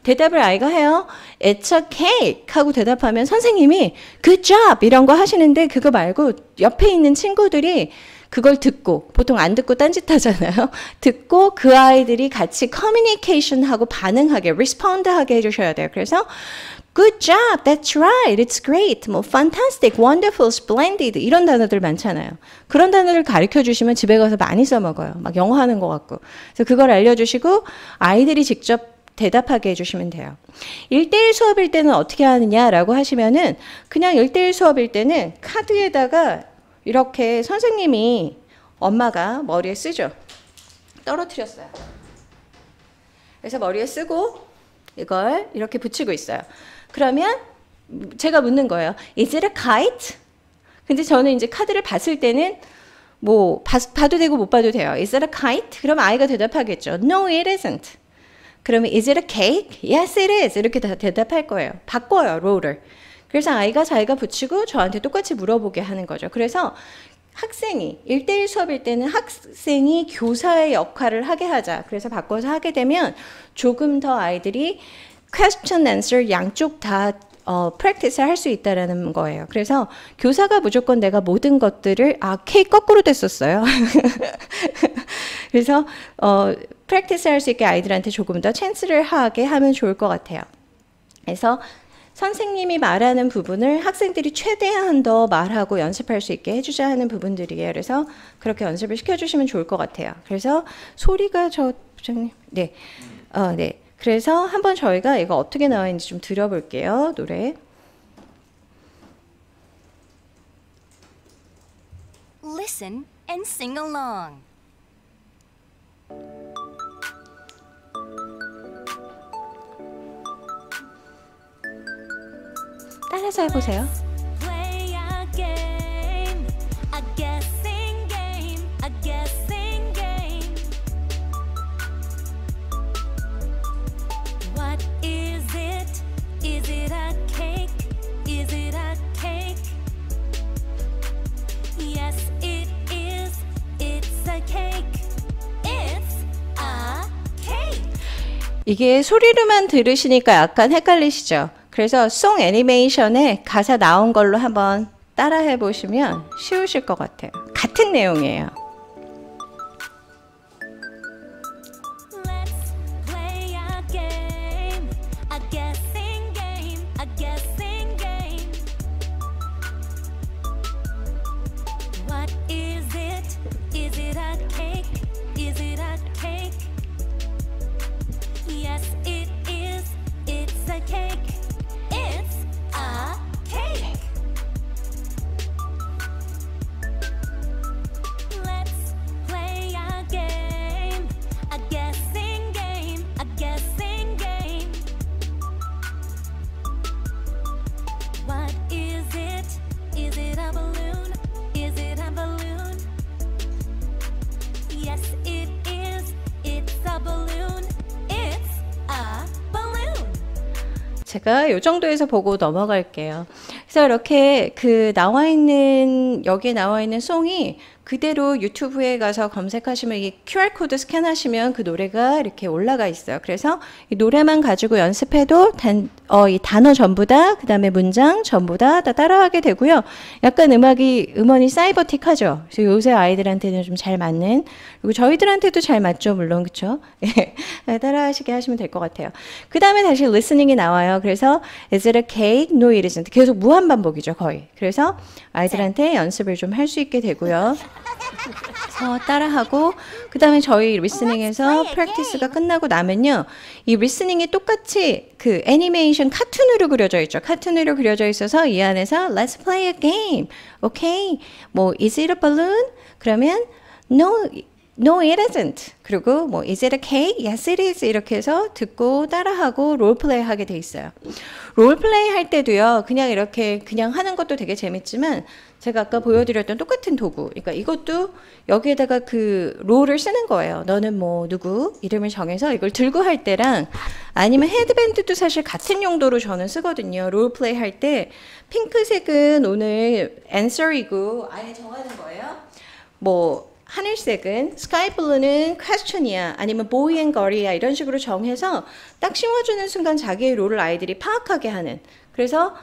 대답을 아이가 해요. It's a cake 하고 대답하면 선생님이 good job 이런 거 하시는데 그거 말고 옆에 있는 친구들이 그걸 듣고 보통 안 듣고 딴짓 하잖아요. 듣고 그 아이들이 같이 communication 하고 반응하게 respond 하게 해주셔야 돼요. 그래서 good job, that's right, it's great, 뭐 fantastic, wonderful, splendid 이런 단어들 많잖아요. 그런 단어를 가르쳐 주시면 집에 가서 많이 써먹어요. 막 영어 하는 것 같고. 그래서 그걸 알려주시고 아이들이 직접 대답하게 해주시면 돼요. 1대1 수업일 때는 어떻게 하느냐라고 하시면은 그냥 1대1 수업일 때는 카드에다가 이렇게 선생님이 엄마가 머리에 쓰죠. 떨어뜨렸어요. 그래서 머리에 쓰고 이걸 이렇게 붙이고 있어요. 그러면 제가 묻는 거예요. Is it a kite? 근데 저는 이제 카드를 봤을 때는 뭐 봐도 되고 못 봐도 돼요. Is it a kite? 그럼 아이가 대답하겠죠. No, it isn't. 그러면 is it a cake? Yes, it is. 이렇게 대답할 거예요. 바꿔요, 롤을. 그래서 아이가 자기가 붙이고 저한테 똑같이 물어보게 하는 거죠. 그래서 학생이 1대1 수업일 때는 학생이 교사의 역할을 하게 하자. 그래서 바꿔서 하게 되면 조금 더 아이들이 question answer 양쪽 다 practice 할 수 있다라는 거예요. 그래서 교사가 무조건 내가 모든 것들을 K 거꾸로 됐었어요. 그래서 practice 할 수 있게 아이들한테 조금 더 찬스를 하게 하면 좋을 것 같아요. 그래서 선생님이 말하는 부분을 학생들이 최대한 더 말하고 연습할 수 있게 해주자 하는 부분들이에요. 그래서 그렇게 연습을 시켜주시면 좋을 것 같아요. 그래서 소리가 부장님, 네, 네. 그래서 한번 저희가 이거 어떻게 나와 있는지 좀 들어볼게요. 노래. Listen and sing along. 따라서 해보세요. Play a game, a guessing game, a guessing game. What is it? Is it a cake? Is it a cake? Yes, it is. It's a cake. It's a cake. 이게 소리로만 들으시니까 약간 헷갈리시죠? 그래서 송 애니메이션에 가사 나온 걸로 한번 따라해 보시면 쉬우실 것 같아요. 같은 내용이에요. Let's play a game, a guessing game, a guessing game. What is it? Is it a cake? Is it a cake? Yes, it is. It's a cake. It's a cake. Let's play a game, a guessing game, a guessing game. What is it? Is it a balloon? Is it a balloon? Yes, it is. It's a balloon. It's a balloon. 제가 이 정도에서 보고 넘어갈게요. 그래서 이렇게 여기에 나와 있는 송이 그대로 유튜브에 가서 검색하시면 이 QR코드 스캔하시면 그 노래가 이렇게 올라가 있어요. 그래서 이 노래만 가지고 연습해도 이 단어 전부 다, 그 다음에 문장 전부 다 따라하게 되고요. 약간 음원이 사이버틱하죠. 그래서 요새 아이들한테는 좀 잘 맞는, 그리고 저희들한테도 잘 맞죠. 물론, 그쵸? 따라하시게 하시면 될 것 같아요. 그 다음에 다시 listening이 나와요. 그래서 is it a cake? No, it isn't. 계속 무한 반복이죠, 거의. 그래서 아이들한테 연습을 좀 할 수 있게 되고요. 그래서 따라하고, 그 다음에 저희 리스닝에서 프랙티스가 끝나고 나면요, 이 리스닝이 똑같이 그 애니메이션 카툰으로 그려져 있죠. 카툰으로 그려져 있어서 이 안에서 let's play a game, okay? 뭐 is it a balloon? 그러면 no, it isn't. 그리고 뭐 is it a cake? Yes, it is. 이렇게 해서 듣고 따라하고 롤플레이 하게 돼 있어요. 롤플레이 할 때도요, 그냥 하는 것도 되게 재밌지만 제가 아까 보여드렸던 똑같은 도구, 그러니까 이것도 여기에다가 그 롤을 쓰는 거예요. 너는 뭐 누구 이름을 정해서 이걸 들고 할 때랑, 아니면 헤드밴드도 사실 같은 용도로 저는 쓰거든요. 롤플레이 할 때 핑크색은 오늘 answer이고 아예 정하는 거예요. 뭐 하늘색은 스카이 블루는 question이야, 아니면 boy and girl이야, 이런 식으로 정해서 딱 심어주는 순간 자기의 롤을 아이들이 파악하게 하는. 그래서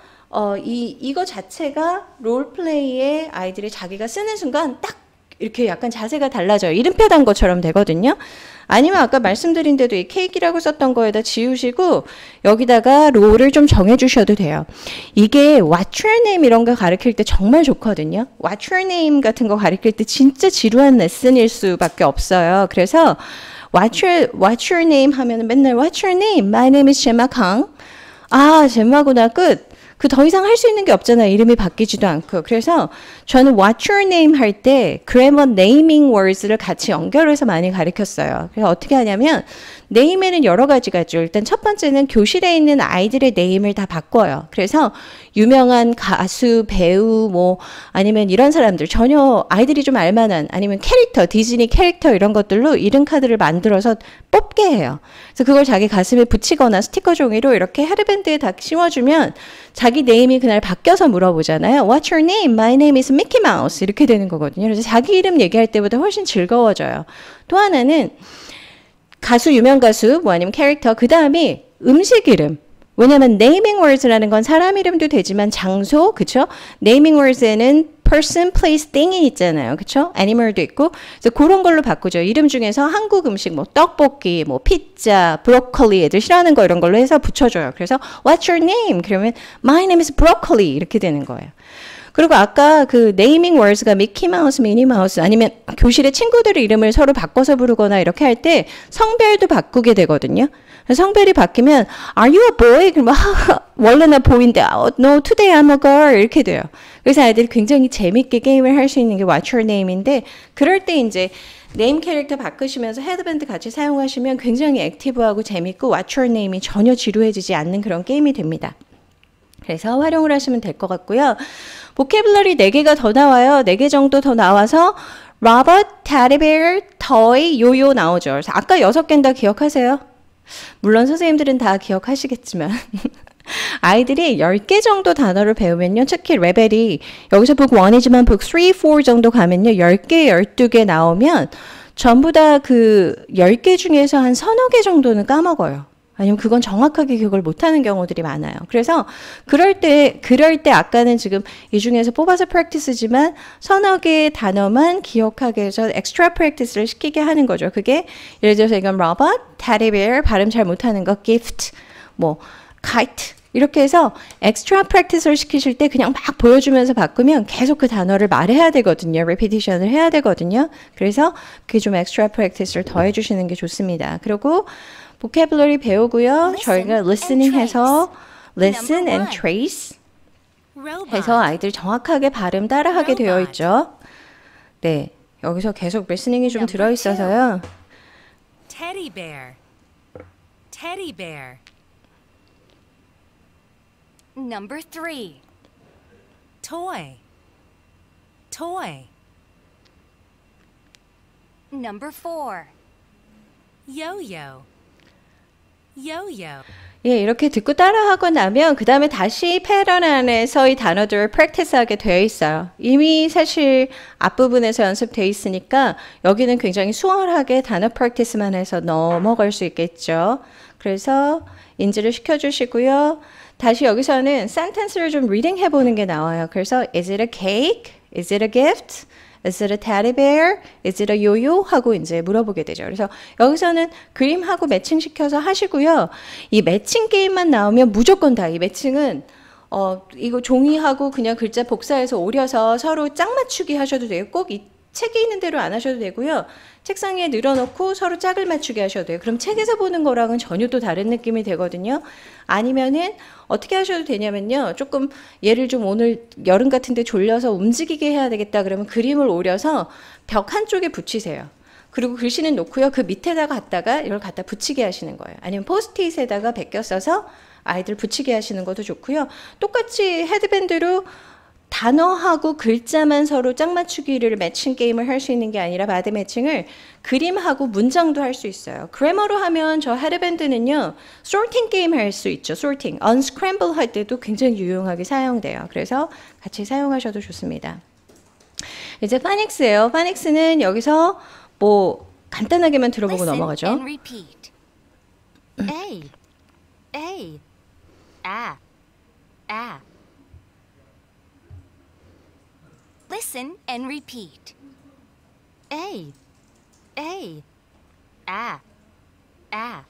이거 자체가 롤플레이에 아이들이 자기가 쓰는 순간 딱 이렇게 약간 자세가 달라져요. 이름표 단 것처럼 되거든요. 아니면 아까 말씀드린 대로 이 케이크라고 썼던 거에다 지우시고 여기다가 롤을 좀 정해주셔도 돼요. 이게 What's your name 이런 거 가르칠 때 정말 좋거든요. What's your name 같은 거 가르칠 때 진짜 지루한 레슨일 수밖에 없어요. 그래서 What's your name 하면 맨날 What's your name? My name is 제마 강. 아, 제마구나, 끝. 그 더 이상 할 수 있는 게 없잖아요. 이름이 바뀌지도 않고. 그래서 저는 What's your name 할 때 grammar naming words를 같이 연결해서 많이 가르쳤어요. 그래서 어떻게 하냐면 네임에는 여러 가지가 있죠. 일단 첫 번째는 교실에 있는 아이들의 네임을 다 바꿔요. 그래서 유명한 가수, 배우, 뭐 아니면 이런 사람들 전혀 아이들이 좀 알만한 아니면 캐릭터, 디즈니 캐릭터 이런 것들로 이름 카드를 만들어서 뽑게 해요. 그래서 그걸 자기 가슴에 붙이거나 스티커 종이로 이렇게 헤드밴드에 다 씌워주면 자기 네임이 그날 바뀌어서 물어보잖아요. What's your name? My name is Mickey Mouse. 이렇게 되는 거거든요. 그래서 자기 이름 얘기할 때보다 훨씬 즐거워져요. 또 하나는 가수, 유명 가수, 뭐 아니면 캐릭터, 그 다음이 음식 이름. 왜냐면 naming words라는 건 사람 이름도 되지만 장소, 그쵸? naming words에는 person, place, thing이 있잖아요. 그쵸? animal도 있고. 그래서 그런 걸로 바꾸죠. 이름 중에서 한국 음식, 뭐 떡볶이, 뭐 피자, 브로콜리, 애들 싫어하는 거 이런 걸로 해서 붙여줘요. 그래서 what's your name? 그러면 my name is broccoli 이렇게 되는 거예요. 그리고 아까 그 네이밍 월드가 미키마우스, 미니마우스 아니면 교실의 친구들의 이름을 서로 바꿔서 부르거나 이렇게 할 때 성별도 바꾸게 되거든요. 성별이 바뀌면 Are you a boy? 그러면 원래는 보이인데 No, today I'm a girl 이렇게 돼요. 그래서 아이들이 굉장히 재밌게 게임을 할 수 있는 게 What's your name인데 그럴 때 이제 네임 캐릭터 바꾸시면서 헤드밴드 같이 사용하시면 굉장히 액티브하고 재밌고 What's your name이 전혀 지루해지지 않는 그런 게임이 됩니다. 그래서 활용을 하시면 될 것 같고요. 보캐블러리 4개가 더 나와요. 4개 정도 더 나와서 로봇, 테디베어, 토이, 요요 나오죠. 그래서 아까 6개는 다 기억하세요? 물론 선생님들은 다 기억하시겠지만 아이들이 10개 정도 단어를 배우면요. 특히 레벨이 여기서 북 1이지만 북 3, 4 정도 가면요. 10개, 12개 나오면 전부 다 그 10개 중에서 한 서너 개 정도는 까먹어요. 아니면 그건 정확하게 기억을 못하는 경우들이 많아요. 그래서 그럴 때 아까는 지금 이 중에서 뽑아서 프랙티스지만 서너 개의 단어만 기억하게 해서 엑스트라 프랙티스를 시키게 하는 거죠. 그게 예를 들어서 이건 로봇, 테디베어, 발음 잘 못하는 거, gift, 뭐 kite 이렇게 해서 엑스트라 프랙티스를 시키실 때 그냥 막 보여주면서 바꾸면 계속 그 단어를 말해야 되거든요. 리피티션을 해야 되거든요. 그래서 그게 좀 엑스트라 프랙티스를 더 해주시는 게 좋습니다. 그리고 vocabulary 배우고요. 저희가 listening 해서 listen and trace 해서 아이들 정확하게 발음 따라하게 되어 있죠. 네, 여기서 계속 listening이 좀 들어있어서요. Teddy bear. Teddy bear. Number 3. Toy. Toy. Number 4. Yo-yo. Yo-yo. 예, 이렇게 듣고 따라하고 나면 그 다음에 다시 패런 안에서 이 단어들을 프랙티스하게 되어 있어요. 이미 사실 앞부분에서 연습되어 있으니까 여기는 굉장히 수월하게 단어 프랙티스만 해서 넘어갈 수 있겠죠. 그래서 인지를 시켜주시고요. 다시 여기서는 센텐스를 좀 리딩 해보는 게 나와요. 그래서 is it a cake? Is it a gift? Is it a teddy bear? Is it a yo-yo? 하고 이제 물어보게 되죠. 그래서 여기서는 그림하고 매칭시켜서 하시고요. 이 매칭 게임만 나오면 무조건 다 이 매칭은 이거 종이하고 그냥 글자 복사해서 오려서 서로 짝 맞추기 하셔도 돼요. 꼭 이 책에 있는 대로 안 하셔도 되고요. 책상 위에 늘어놓고 서로 짝을 맞추게 하셔도 돼요. 그럼 책에서 보는 거랑은 전혀 또 다른 느낌이 되거든요. 아니면은 어떻게 하셔도 되냐면요. 조금 얘를 좀 오늘 여름 같은데 졸려서 움직이게 해야 되겠다 그러면 그림을 오려서 벽 한쪽에 붙이세요. 그리고 글씨는 놓고요. 그 밑에다가 갖다가 이걸 갖다 붙이게 하시는 거예요. 아니면 포스트잇에다가 베껴 써서 아이들 붙이게 하시는 것도 좋고요. 똑같이 헤드밴드로 단어하고 글자만 서로 짝 맞추기를 매칭 게임을 할 수 있는 게 아니라 바디 매칭을 그림하고 문장도 할 수 있어요. 그래머로 하면 저 헤드밴드는요. sorting 게임 할 수 있죠. sorting, unscramble 할 때도 굉장히 유용하게 사용돼요. 그래서 같이 사용하셔도 좋습니다. 이제 파닉스예요. 파닉스는 여기서 뭐 간단하게만 들어보고 넘어가죠. And repeat. A. A. A. A. Listen and repeat. A. A. A. A.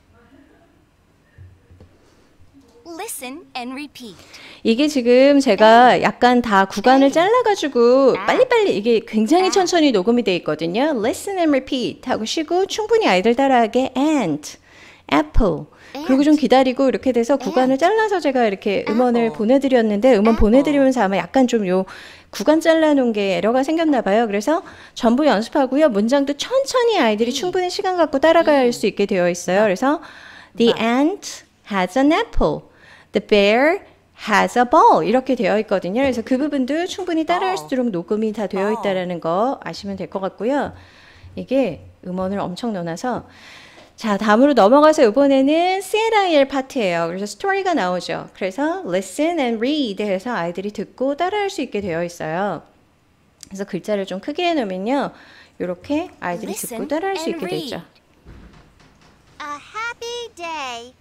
Listen and repeat. 이게 지금 제가 약간 다 구간을 잘라가지고 빨리빨리 이게 굉장히 천천히 녹음이 돼 있거든요. Listen and repeat 하고 쉬고 충분히 아이들 따라하게 and apple. 그리고 좀 기다리고 이렇게 돼서 구간을 잘라서 제가 이렇게 음원을 보내드렸는데 음원 보내드리면서 아마 약간 좀 요 구간 잘라놓은 게 에러가 생겼나 봐요. 그래서 전부 연습하고요. 문장도 천천히 아이들이 충분히 시간 갖고 따라갈 수 있게 되어 있어요. 그래서 The ant has an apple. The bear has a ball. 이렇게 되어 있거든요. 그래서 그 부분도 충분히 따라할 수 있도록 녹음이 다 되어 있다는 거 아시면 될 것 같고요. 이게 음원을 엄청 넣어놔서 자, 다음으로 넘어가서 이번에는 CLIL 파트예요. 그래서 스토리가 나오죠. 그래서 listen and read 해서 아이들이 듣고 따라할 수 있게 되어 있어요. 그래서 글자를 좀 크게 해놓으면요. 이렇게 아이들이 듣고 따라할 수 있게 되죠. A happy day.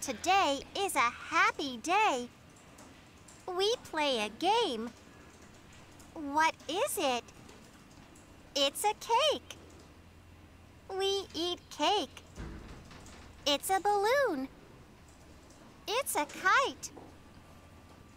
Today is a happy day. We play a game. What is it? It's a cake. We eat cake. It's a balloon. It's a kite.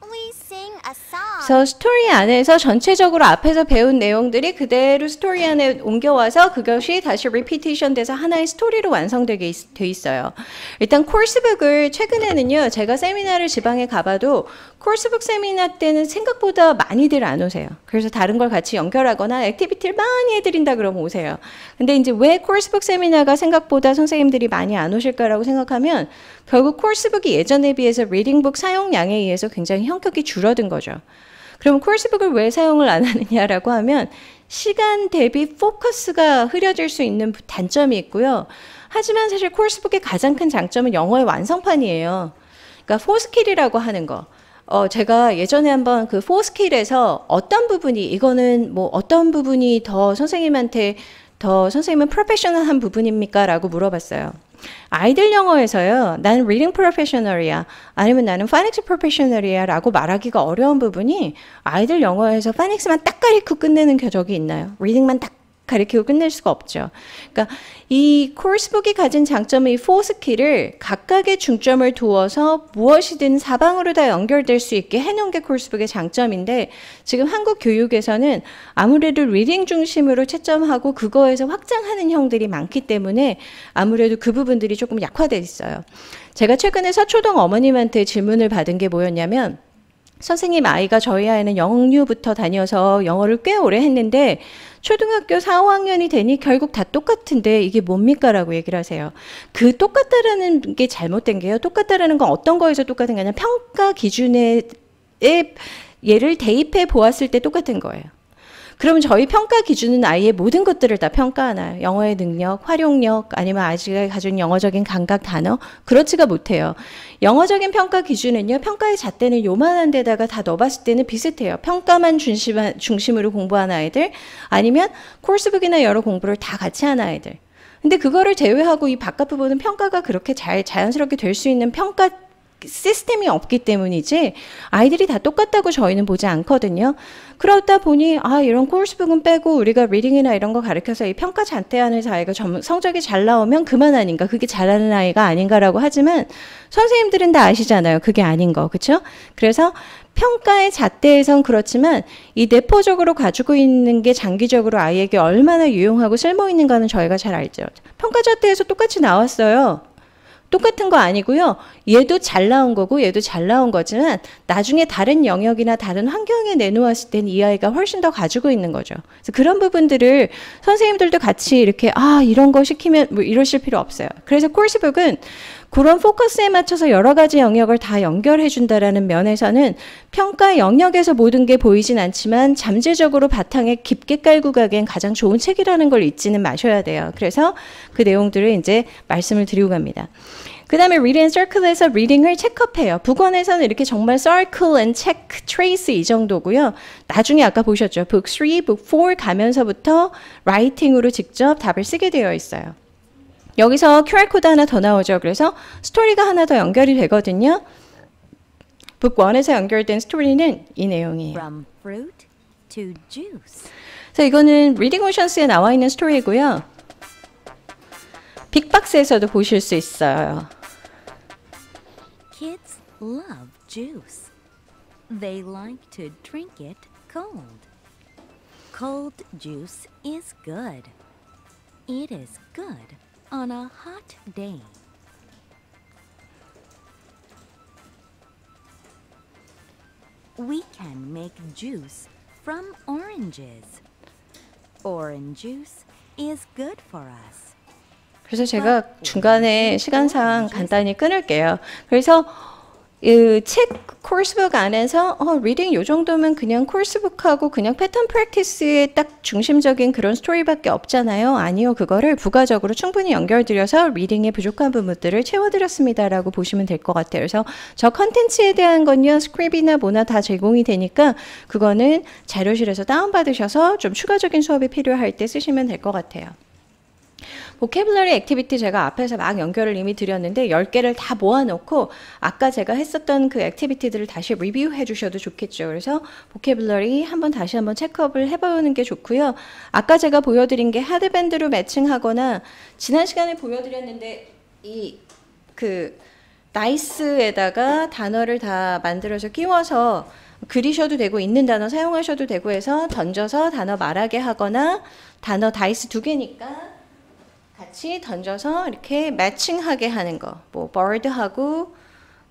We sing a song. 그래서 스토리 안에서 전체적으로 앞에서 배운 내용들이 그대로 스토리 안에 옮겨와서 그것이 다시 리피티션 돼서 하나의 스토리로 완성되게 돼 있어요. 일단 코र्스북을 최근에는요. 제가 세미나를 지방에 가봐도 코र्스북 세미나 때는 생각보다 많이들 안 오세요. 그래서 다른 걸 같이 연결하거나 액티비티를 많이 해드린다 그러면 오세요. 근데 이제 왜 코र्스북 세미나가 생각보다 선생님들이 많이 안 오실까라고 생각하면 결국 코र्스북이 예전에 비해서 리딩북 사용량에 의해서 굉장히 형격이 줄어든 거죠. 그럼 코र्스북을 왜 사용을 안 하느냐라고 하면 시간 대비 포커스가 흐려질 수 있는 단점이 있고요. 하지만 사실 코र्스북의 가장 큰 장점은 영어의 완성판이에요. 그러니까 포스킬이라고 하는 거. 제가 예전에 한번 그 포스킬에서 어떤 부분이 이거는 뭐 어떤 부분이 더 선생님한테 더 선생님은 프로페셔널한 부분입니까? 라고 물어봤어요. 아이들 영어에서요. 나는 리딩 프로페셔널이야. 아니면 나는 파닉스 프로페셔널이야. 라고 말하기가 어려운 부분이 아이들 영어에서 파닉스만 딱 가리고 끝내는 적이 있나요? 리딩만 딱 가리키고 끝낼 수가 없죠. 그러니까 이 코र्स북이 가진 장점의 이 4스킬을 각각의 중점을 두어서 무엇이든 사방으로 다 연결될 수 있게 해놓은 게 코र्स북의 장점인데 지금 한국 교육에서는 아무래도 리딩 중심으로 채점하고 그거에서 확장하는 형들이 많기 때문에 아무래도 그 부분들이 조금 약화돼 있어요. 제가 최근에 서초동 어머님한테 질문을 받은 게 뭐였냐면 선생님 아이가 저희 아이는 영유부터 다녀서 영어를 꽤 오래 했는데 초등학교 4, 5학년이 되니 결국 다 똑같은데 이게 뭡니까? 라고 얘기를 하세요. 그 똑같다라는 게 잘못된 게요. 똑같다라는 건 어떤 거에서 똑같은 게 아니라 평가 기준에 얘를 대입해 보았을 때 똑같은 거예요. 그러면 저희 평가 기준은 아이의 모든 것들을 다 평가하나요? 영어의 능력, 활용력, 아니면 아이가 가진 영어적인 감각, 단어? 그렇지가 못해요. 영어적인 평가 기준은요. 평가의 잣대는 요만한 데다가 다 넣어봤을 때는 비슷해요. 평가만 중심으로 공부하는 아이들 아니면 코र्스북이나 여러 공부를 다 같이 하는 아이들. 근데 그거를 제외하고 이 바깥 부분은 평가가 그렇게 자연스럽게 될 수 있는 평가 시스템이 없기 때문이지 아이들이 다 똑같다고 저희는 보지 않거든요. 그러다 보니 이런 코र्스북은 빼고 우리가 리딩이나 이런 거 가르쳐서 이 평가 잣대하는 아이가 성적이 잘 나오면 그만 아닌가, 그게 잘하는 아이가 아닌가라고 하지만 선생님들은 다 아시잖아요. 그게 아닌 거, 그렇죠? 그래서 평가의 잣대에선 그렇지만 이 내포적으로 가지고 있는 게 장기적으로 아이에게 얼마나 유용하고 쓸모 있는가는 저희가 잘 알죠. 평가 잣대에서 똑같이 나왔어요. 똑같은 거 아니고요. 얘도 잘 나온 거고 얘도 잘 나온 거지만 나중에 다른 영역이나 다른 환경에 내놓았을 때는 이 아이가 훨씬 더 가지고 있는 거죠. 그래서 그런 부분들을 선생님들도 같이 이렇게 이런 거 시키면 뭐 이러실 필요 없어요. 그래서 코र्스북은 그런 포커스에 맞춰서 여러 가지 영역을 다 연결해 준다라는 면에서는 평가 영역에서 모든 게 보이진 않지만 잠재적으로 바탕에 깊게 깔고 가기엔 가장 좋은 책이라는 걸 잊지는 마셔야 돼요. 그래서 그 내용들을 이제 말씀을 드리고 갑니다. 그 다음에 Read and Circle에서 리딩을 체크업해요. 북원에서는 이렇게 정말 Circle and Check, Trace 이 정도고요. 나중에 아까 보셨죠. Book 3, Book 4 가면서부터 라이팅으로 직접 답을 쓰게 되어 있어요. 여기서 QR코드 하나 더 나오죠. 그래서 스토리가 하나 더 연결이 되거든요. Book 1에서 연결된 스토리는 이 내용이에요. From fruit to juice. 그래서 이거는 Reading Oceans에 나와 있는 스토리고요. 빅박스에서도 보실 수 있어요. Kids love juice. They like to drink it cold. Cold juice is good. It is good on a hot day. We can make juice from oranges. Orange juice is good for us. 그래서 제가 중간에 시간상 간단히 끊을게요. 그래서 이 책 코र्스북 안에서 리딩 요 정도면 그냥 코र्스북하고 그냥 패턴 프랙티스의 딱 중심적인 그런 스토리밖에 없잖아요. 아니요. 그거를 부가적으로 충분히 연결드려서 리딩의 부족한 부분들을 채워드렸습니다라고 보시면 될 것 같아요. 그래서 저 컨텐츠에 대한 건요. 스크립이나 뭐나 다 제공이 되니까 그거는 자료실에서 다운받으셔서 좀 추가적인 수업이 필요할 때 쓰시면 될 것 같아요. 보캐블러리 액티비티 제가 앞에서 막 연결을 이미 드렸는데 10개를 다 모아놓고 아까 제가 했었던 그 액티비티들을 다시 리뷰해 주셔도 좋겠죠. 그래서 보캐블러리 다시 한번 체크업을 해보는 게 좋고요. 아까 제가 보여드린 게 헤드밴드로 매칭하거나 지난 시간에 보여드렸는데 나이스에다가 단어를 다 만들어서 끼워서 그리셔도 되고 있는 단어 사용하셔도 되고 해서 던져서 단어 말하게 하거나 단어 다이스 2개니까 같이 던져서 이렇게 매칭하게 하는 거. 뭐 bird하고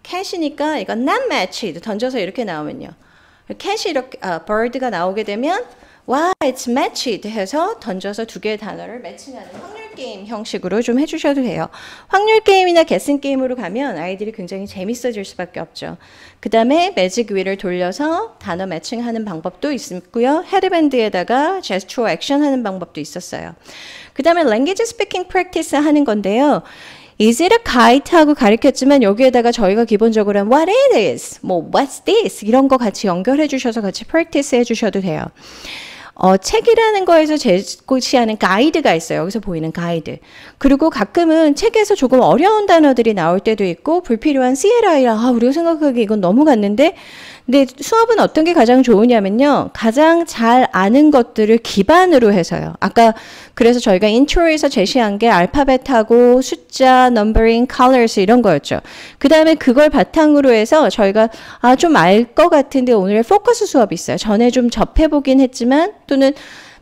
cat이니까 이건 not matched 던져서 이렇게 나오면요. cat이 이렇게 bird가 나오게 되면 wow, it's matched 해서 던져서 2개의 단어를 매칭하는 확률 게임 형식으로 좀 해주셔도 돼요. 확률 게임이나 guessing 게임으로 가면 아이들이 굉장히 재밌어질 수밖에 없죠. 그 다음에 매직 휠을 돌려서 단어 매칭하는 방법도 있고요. 헤드밴드에다가 제스처 액션 하는 방법도 있었어요. 그 다음에 language speaking practice 하는 건데요. Is it a kite? 하고 가르쳤지만 여기에다가 저희가 기본적으로 what it is, 뭐 what's this 이런 거 같이 연결해 주셔서 같이 practice 해 주셔도 돼요. 책이라는 거에서 제시하는 가이드가 있어요. 여기서 보이는 가이드. 그리고 가끔은 책에서 조금 어려운 단어들이 나올 때도 있고 불필요한 CLI라 우리가 생각하기에 이건 너무 갔는데 근데 수업은 어떤 게 가장 좋으냐면요. 가장 잘 아는 것들을 기반으로 해서요. 아까 그래서 저희가 인트로에서 제시한 게 알파벳하고 숫자, 넘버링, 컬러스 이런 거였죠. 그 다음에 그걸 바탕으로 해서 저희가 좀 알 것 같은데 오늘의 포커스 수업이 있어요. 전에 좀 접해보긴 했지만 또는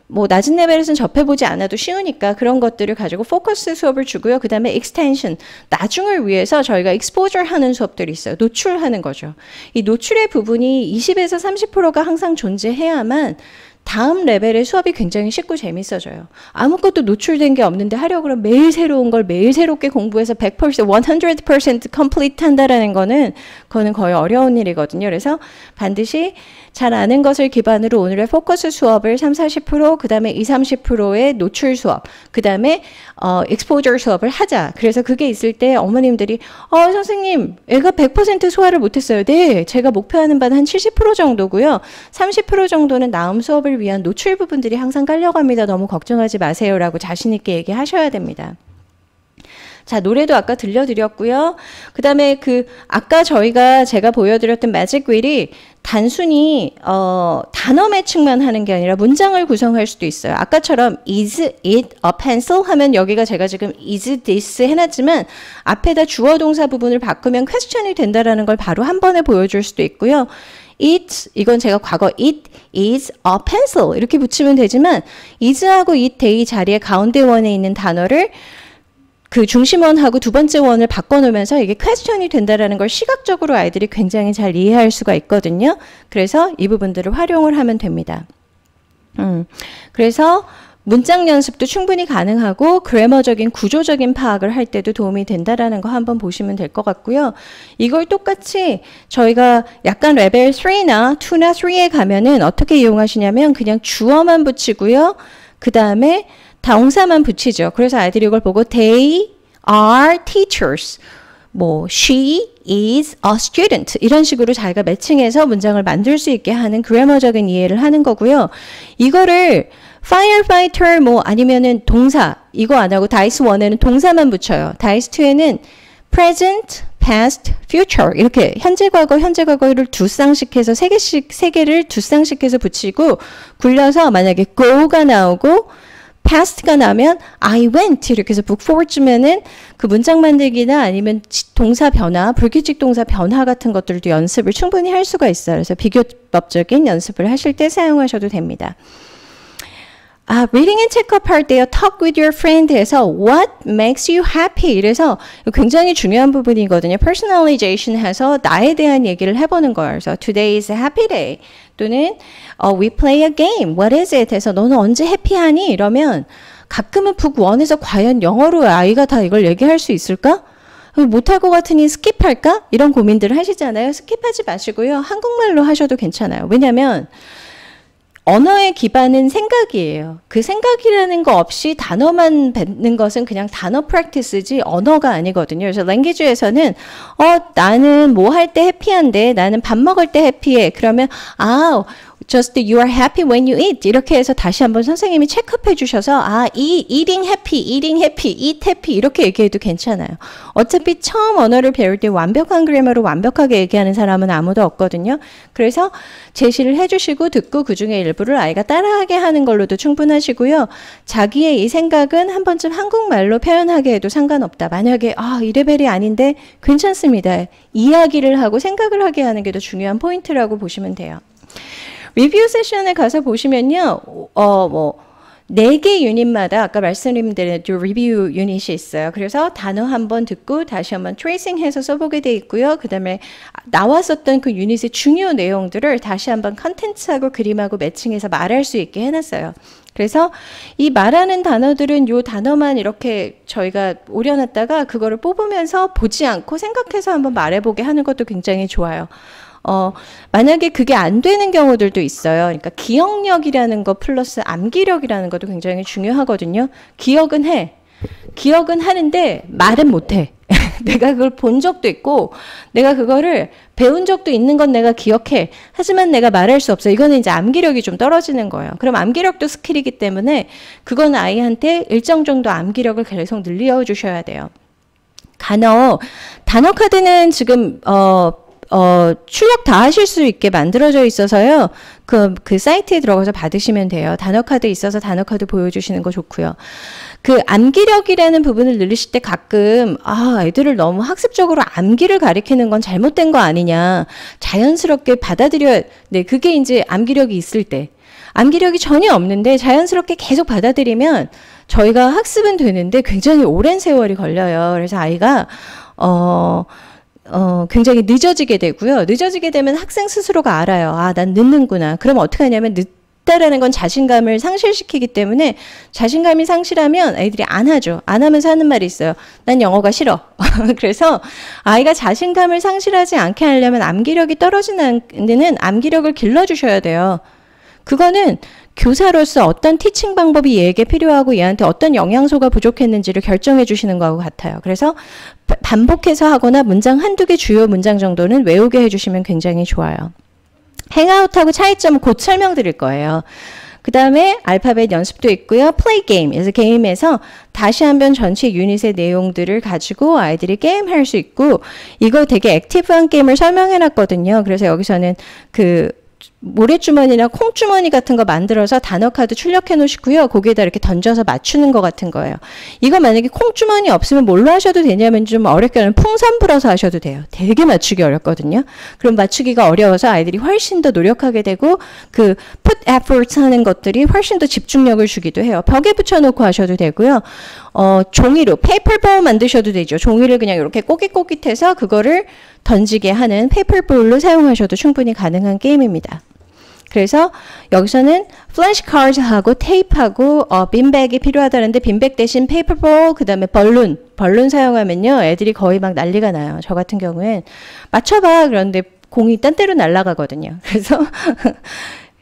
뭐 낮은 레벨에서는 접해보지 않아도 쉬우니까 그런 것들을 가지고 포커스 수업을 주고요. 그 다음에 익스텐션, 나중을 위해서 저희가 익스포저 하는 수업들이 있어요. 노출하는 거죠. 이 노출의 부분이 20에서 30%가 항상 존재해야만 다음 레벨의 수업이 굉장히 쉽고 재밌어져요. 아무것도 노출된 게 없는데 하려고 그러면 매일 새로운 걸 매일 새롭게 공부해서 100%, 100% complete 한다라는 거는 그거는 거의 어려운 일이거든요. 그래서 반드시 잘 아는 것을 기반으로 오늘의 포커스 수업을 30-40%, 그 다음에 20-30%의 노출 수업, 그 다음에 exposure 수업을 하자. 그래서 그게 있을 때 어머님들이 선생님 애가 100% 소화를 못했어요. 네, 제가 목표하는 바는 한 70% 정도고요. 30% 정도는 다음 수업을 위한 노출 부분들이 항상 깔려갑니다. 너무 걱정하지 마세요라고 자신 있게 얘기하셔야 됩니다. 자, 노래도 아까 들려드렸고요. 그 다음에 아까 제가 보여드렸던 매직 휠이 단순히 단어 매칭만 하는 게 아니라 문장을 구성할 수도 있어요. 아까처럼 is it a pencil 하면 여기가 제가 지금 is this 해놨지만 앞에다 주어 동사 부분을 바꾸면 question이 된다라는 걸 바로 한 번에 보여줄 수도 있고요. 이건 제가 과거 it is a pencil 이렇게 붙이면 되지만 is하고 it day 자리에 가운데 원에 있는 단어를 그 중심원하고 두 번째 원을 바꿔놓으면서 이게 퀘스천이 된다라는 걸 시각적으로 아이들이 굉장히 잘 이해할 수가 있거든요. 그래서 이 부분들을 활용을 하면 됩니다. 그래서 문장 연습도 충분히 가능하고 그래머적인 구조적인 파악을 할 때도 도움이 된다라는 거 한번 보시면 될 것 같고요. 이걸 똑같이 저희가 약간 레벨 3나 2나 3에 가면은 어떻게 이용하시냐면 그냥 주어만 붙이고요. 그 다음에 동사만 붙이죠. 그래서 아이들이 이걸 보고 they are teachers, 뭐 she is a student 이런 식으로 자기가 매칭해서 문장을 만들 수 있게 하는 그래머적인 이해를 하는 거고요. 이거를 firefighter 뭐 아니면은 동사 이거 안 하고 다이스 1에는 동사만 붙여요. 다이스 2에는 present, past, future 이렇게 현재 과거를 두 쌍씩 해서 세 개를 두 쌍씩 해서 붙이고 굴려서 만약에 go가 나오고 past가 나면 I went 이렇게 해서 book forward쯤에는 그 문장 만들기나 아니면 동사 변화, 불규칙 동사 변화 같은 것들도 연습을 충분히 할 수가 있어요. 그래서 비교법적인 연습을 하실 때 사용하셔도 됩니다. reading and check-up 할 때요, talk with your friend 해서 what makes you happy 이래서 굉장히 중요한 부분이거든요. personalization 해서 나에 대한 얘기를 해보는 거예요. 그래서 today is a happy day 또는 we play a game, what is it 해서 너는 언제 해피하니? 이러면 가끔은 북 1에서 과연 영어로 아이가 다 이걸 얘기할 수 있을까? 못할 것 같으니 스킵할까? 이런 고민들을 하시잖아요. 스킵하지 마시고요. 한국말로 하셔도 괜찮아요. 왜냐하면 언어의 기반은 생각이에요. 그 생각이라는 거 없이 단어만 뱉는 것은 그냥 단어 프랙티스지 언어가 아니거든요. 그래서 랭귀지에서는 나는 뭐 할 때 해피한데 나는 밥 먹을 때 해피해. 그러면 just you are happy when you eat 이렇게 해서 다시 한번 선생님이 체크해 주셔서 eating happy, eat happy 이렇게 얘기해도 괜찮아요. 어차피 처음 언어를 배울 때 완벽한 그래머로 완벽하게 얘기하는 사람은 아무도 없거든요. 그래서 제시를 해주시고 듣고 그중에 일부를 아이가 따라하게 하는 걸로도 충분하시고요. 자기의 이 생각은 한 번쯤 한국말로 표현하게 해도 상관없다. 만약에 이 레벨이 아닌데 괜찮습니다. 이야기를 하고 생각을 하게 하는 게 더 중요한 포인트라고 보시면 돼요. 리뷰 세션에 가서 보시면요, 4개 유닛마다 아까 말씀드린 대로 리뷰 유닛이 있어요. 그래서 단어 한번 듣고 다시 한번 트레이싱해서 써보게 돼 있고요. 그 다음에 나왔었던 그 유닛의 중요 내용들을 다시 한번 컨텐츠하고 그림하고 매칭해서 말할 수 있게 해놨어요. 그래서 이 말하는 단어들은 요 단어만 이렇게 저희가 오려놨다가 그거를 뽑으면서 보지 않고 생각해서 한번 말해보게 하는 것도 굉장히 좋아요. 만약에 그게 안 되는 경우들도 있어요. 그러니까 기억력이라는 거 플러스 암기력이라는 것도 굉장히 중요하거든요. 기억은 해. 기억은 하는데 말은 못 해. 내가 그걸 본 적도 있고 내가 그거를 배운 적도 있는 건 내가 기억해. 하지만 내가 말할 수 없어. 이거는 이제 암기력이 좀 떨어지는 거예요. 그럼 암기력도 스킬이기 때문에 그건 아이한테 일정 정도 암기력을 계속 늘려주셔야 돼요. 단어 카드는 지금 출력 다 하실 수 있게 만들어져 있어서요. 그 사이트에 들어가서 받으시면 돼요. 단어 카드 있어서 단어 카드 보여주시는 거 좋고요. 그 암기력이라는 부분을 늘리실 때 가끔 애들을 너무 학습적으로 암기를 가리키는 건 잘못된 거 아니냐. 자연스럽게 받아들여야 네, 그게 이제 암기력이 있을 때. 암기력이 전혀 없는데 자연스럽게 계속 받아들이면 저희가 학습은 되는데 굉장히 오랜 세월이 걸려요. 그래서 아이가 굉장히 늦어지게 되고요. 늦어지게 되면 학생 스스로가 알아요. 난 늦는구나. 그럼 어떻게 하냐면 늦다라는 건 자신감을 상실시키기 때문에 자신감이 상실하면 애들이 안 하죠. 안 하면서 하는 말이 있어요. 난 영어가 싫어. 그래서 아이가 자신감을 상실하지 않게 하려면 암기력이 떨어지는 데는 암기력을 길러주셔야 돼요. 그거는 교사로서 어떤 티칭 방법이 얘에게 필요하고 얘한테 어떤 영양소가 부족했는지를 결정해 주시는 거하고 같아요. 그래서 반복해서 하거나 문장 한두 개 주요 문장 정도는 외우게 해주시면 굉장히 좋아요. 행아웃하고 차이점을 곧 설명드릴 거예요. 그 다음에 알파벳 연습도 있고요. 플레이 게임, 그래서 게임에서 다시 한번 전체 유닛의 내용들을 가지고 아이들이 게임할 수 있고 이거 되게 액티브한 게임을 설명해 놨거든요. 그래서 여기서는 모래주머니나 콩주머니 같은 거 만들어서 단어 카드 출력해 놓으시고요. 거기에다 이렇게 던져서 맞추는 거 같은 거예요. 이거 만약에 콩주머니 없으면 뭘로 하셔도 되냐면 좀 어렵게 하면 풍선 불어서 하셔도 돼요. 되게 맞추기 어렵거든요. 그럼 맞추기가 어려워서 아이들이 훨씬 더 노력하게 되고 그 put effort 하는 것들이 훨씬 더 집중력을 주기도 해요. 벽에 붙여놓고 하셔도 되고요. 종이로 페이퍼볼 만드셔도 되죠. 종이를 그냥 이렇게 꼬깃꼬깃해서 그거를 던지게 하는 페이퍼볼로 사용하셔도 충분히 가능한 게임입니다. 그래서 여기서는 플래시 카드하고 테이프하고 빈백이 필요하다는데 빈백 대신 페이퍼볼 그 다음에 벌룬 사용하면요 애들이 거의 막 난리가 나요. 저 같은 경우엔 맞춰봐 그런데 공이 딴 데로 날아가거든요. 그래서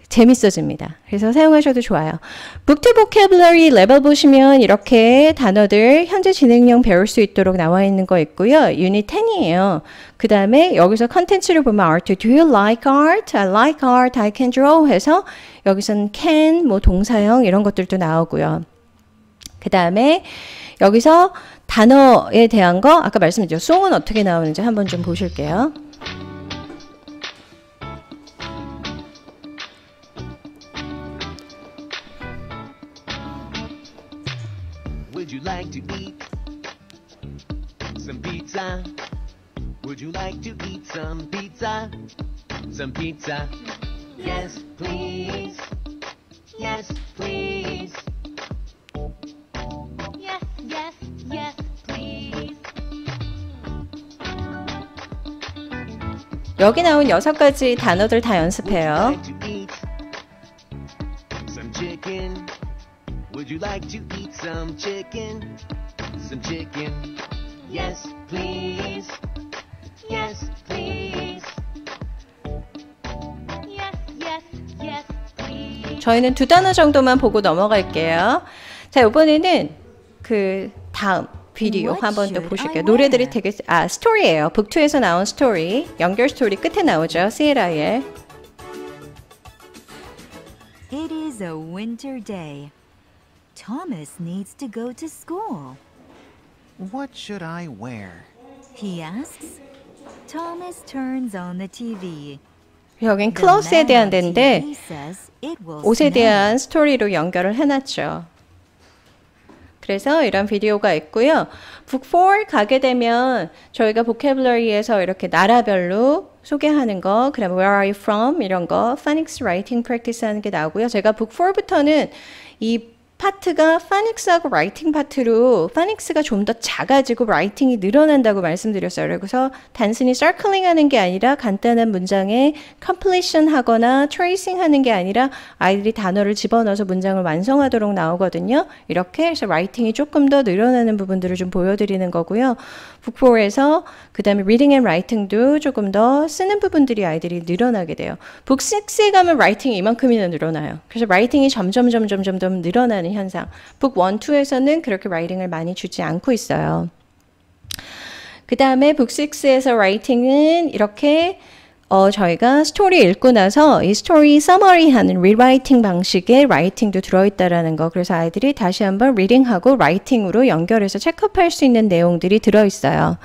재밌어집니다. 그래서 사용하셔도 좋아요. 북투 보캐블러리 레벨 보시면 이렇게 단어들 현재 진행형 배울 수 있도록 나와 있는 거 있고요. 유닛 10이에요. 그 다음에 여기서 컨텐츠를 보면 art, do you like art? I like art, I can draw 해서 여기서는 can, 뭐 동사형 이런 것들도 나오고요. 그 다음에 여기서 단어에 대한 거 아까 말씀드렸죠. 송은 어떻게 나오는지 한번 좀 보실게요. Would you like to eat some pizza? Would you like to eat some pizza? Some pizza? Yes, please. Yes, please. Yes, yes, yes, please. 여기 나온 6가지 단어들 다 Would you 연습해요. like to eat some chicken? Would you like to eat some chicken? Some chicken. Yes, please. Yes, please. Yes, yes, yes, please. 저희는 2단어 정도만 보고 넘어갈게요. 자, 이번에는 그 다음 비디오 What 한번 더 should 보실게요. I 노래들이 wear? 되게 스토리예요. 북2에서 나온 스토리. 연결 스토리 끝에 나오죠. CLIL. It is a winter day. Thomas needs to go to school. What should I wear? He asks. Thomas turns on the TV. 여긴 The 클로스에 man 대한 on 데인데 TV says it will 옷에 snow. 대한 스토리로 연결을 해놨죠. 그래서 이런 비디오가 있고요. 북4 가게 되면 저희가 보캐블러리에서 이렇게 나라별로 소개하는 거, 그다음에 Where are you from? 이런 거, phonics writing practice 하는 게 나오고요. 제가 북4부터는 이 파트가 파닉스하고 라이팅 파트로 파닉스가 좀 더 작아지고 라이팅이 늘어난다고 말씀드렸어요. 그래서 단순히 서클링 하는 게 아니라 간단한 문장에 completion 하거나 tracing 하는 게 아니라 아이들이 단어를 집어넣어서 문장을 완성하도록 나오거든요. 이렇게 해서 라이팅이 조금 더 늘어나는 부분들을 좀 보여드리는 거고요. 북4에서 그 다음에 reading and writing도 조금 더 쓰는 부분들이 아이들이 늘어나게 돼요. 북6에 가면 라이팅이 이만큼이나 늘어나요. 그래서 라이팅이 점점 늘어나는 현상. 북1, 2에서는 그렇게 라이팅을 많이 주지 않고 있어요. 그 다음에 북6에서 라이팅은 이렇게 저희가 스토리 읽고 나서 이 스토리 서머리 하는 리라이팅 방식의 라이팅도 들어있다라는 거. 그래서 아이들이 다시 한번 리딩하고 라이팅으로 연결해서 체크업할 수 있는 내용들이 들어있어요.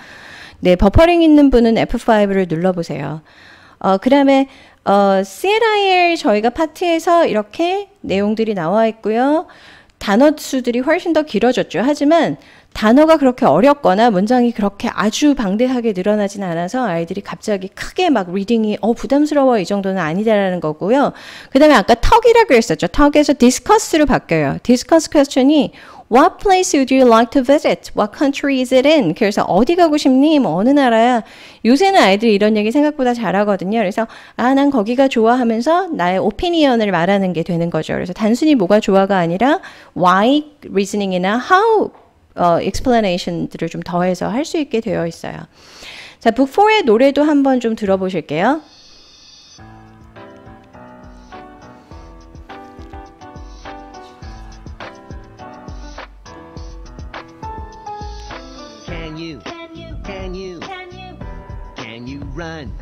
네, 버퍼링 있는 분은 F5를 눌러보세요. 그 다음에 CLIL 저희가 파트에서 이렇게 내용들이 나와 있고요. 단어 수들이 훨씬 더 길어졌죠. 하지만 단어가 그렇게 어렵거나 문장이 그렇게 아주 방대하게 늘어나진 않아서 아이들이 갑자기 크게 막 리딩이 부담스러워 이 정도는 아니다라는 거고요. 그 다음에 아까 턱이라고 했었죠. 턱에서 discuss로 바뀌어요. discuss question이 What place would you like to visit? What country is it in? 그래서 어디 가고 싶니? 뭐 어느 나라야? 요새는 아이들이 이런 얘기 생각보다 잘하거든요. 그래서 난 거기가 좋아 하면서 나의 오피니언을 말하는 게 되는 거죠. 그래서 단순히 뭐가 좋아가 아니라 why reasoning이나 how explanation들을 좀 더해서 할 수 있게 되어 있어요. 자, 북4의 노래도 한번 좀 들어보실게요. Can you? Can you? Can you? Can you? Can you run?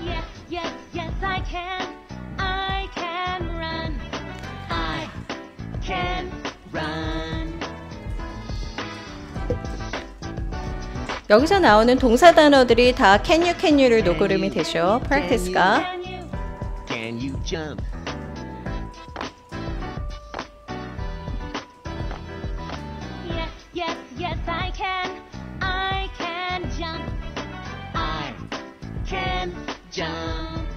Yes, yes, yes, I can. I can run. I can Run. 여기서 나오는 동사 단어들이 다 can you를 녹음이 되죠. practice가. Can you? Can you jump? Yes, yes, yes, I can. I can jump. I can jump.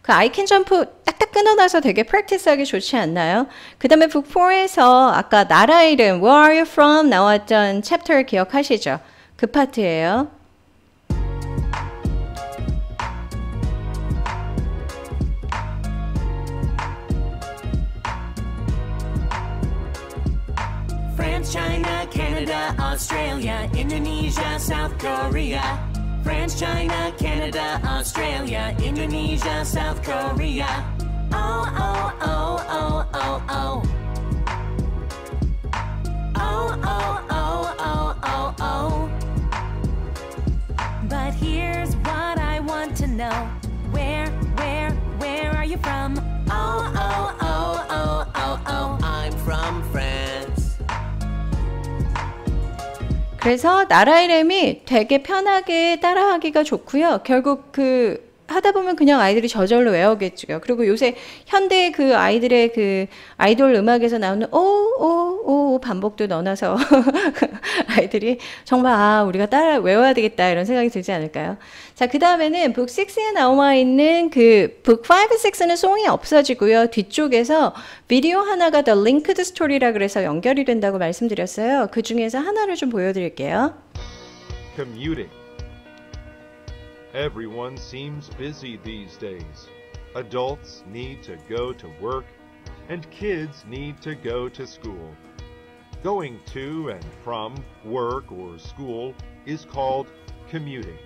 그 I can jump 딱딱 끊어놔서 되게 practice하기 좋지 않나요? 그 다음에 북4에서 아까 나라 이름 Where are you from? 나왔던 챕터 기억하시죠? 그 파트예요. France, China, Canada, Australia, Indonesia, South Korea. France, China, Canada, Australia, Indonesia, South Korea. Oh, oh, oh, oh, oh, oh. Oh, oh, oh, oh, oh, oh. But here's what I want to know. Where are you from? Oh, oh, oh, oh, oh, oh. I'm from France. 그래서 나라 이름이 되게 편하게 따라하기가 좋고요. 결국 하다 보면 그냥 아이들이 저절로 외우겠죠. 그리고 요새 현대 그 아이들의 그 아이돌 음악에서 나오는 오 반복도 넣어놔서 아이들이 정말 우리가 따라 외워야 되겠다 이런 생각이 들지 않을까요? 자, 그 다음에는 북 6에 나와 있는 그 북 5, 6는 송이 없어지고요. 뒤쪽에서 비디오 하나가 The Linked Story라 그래서 연결이 된다고 말씀드렸어요. 그 중에서 하나를 좀 보여드릴게요. Commuting. Everyone seems busy these days. Adults need to go to work, and kids need to go to school. Going to and from work or school is called commuting.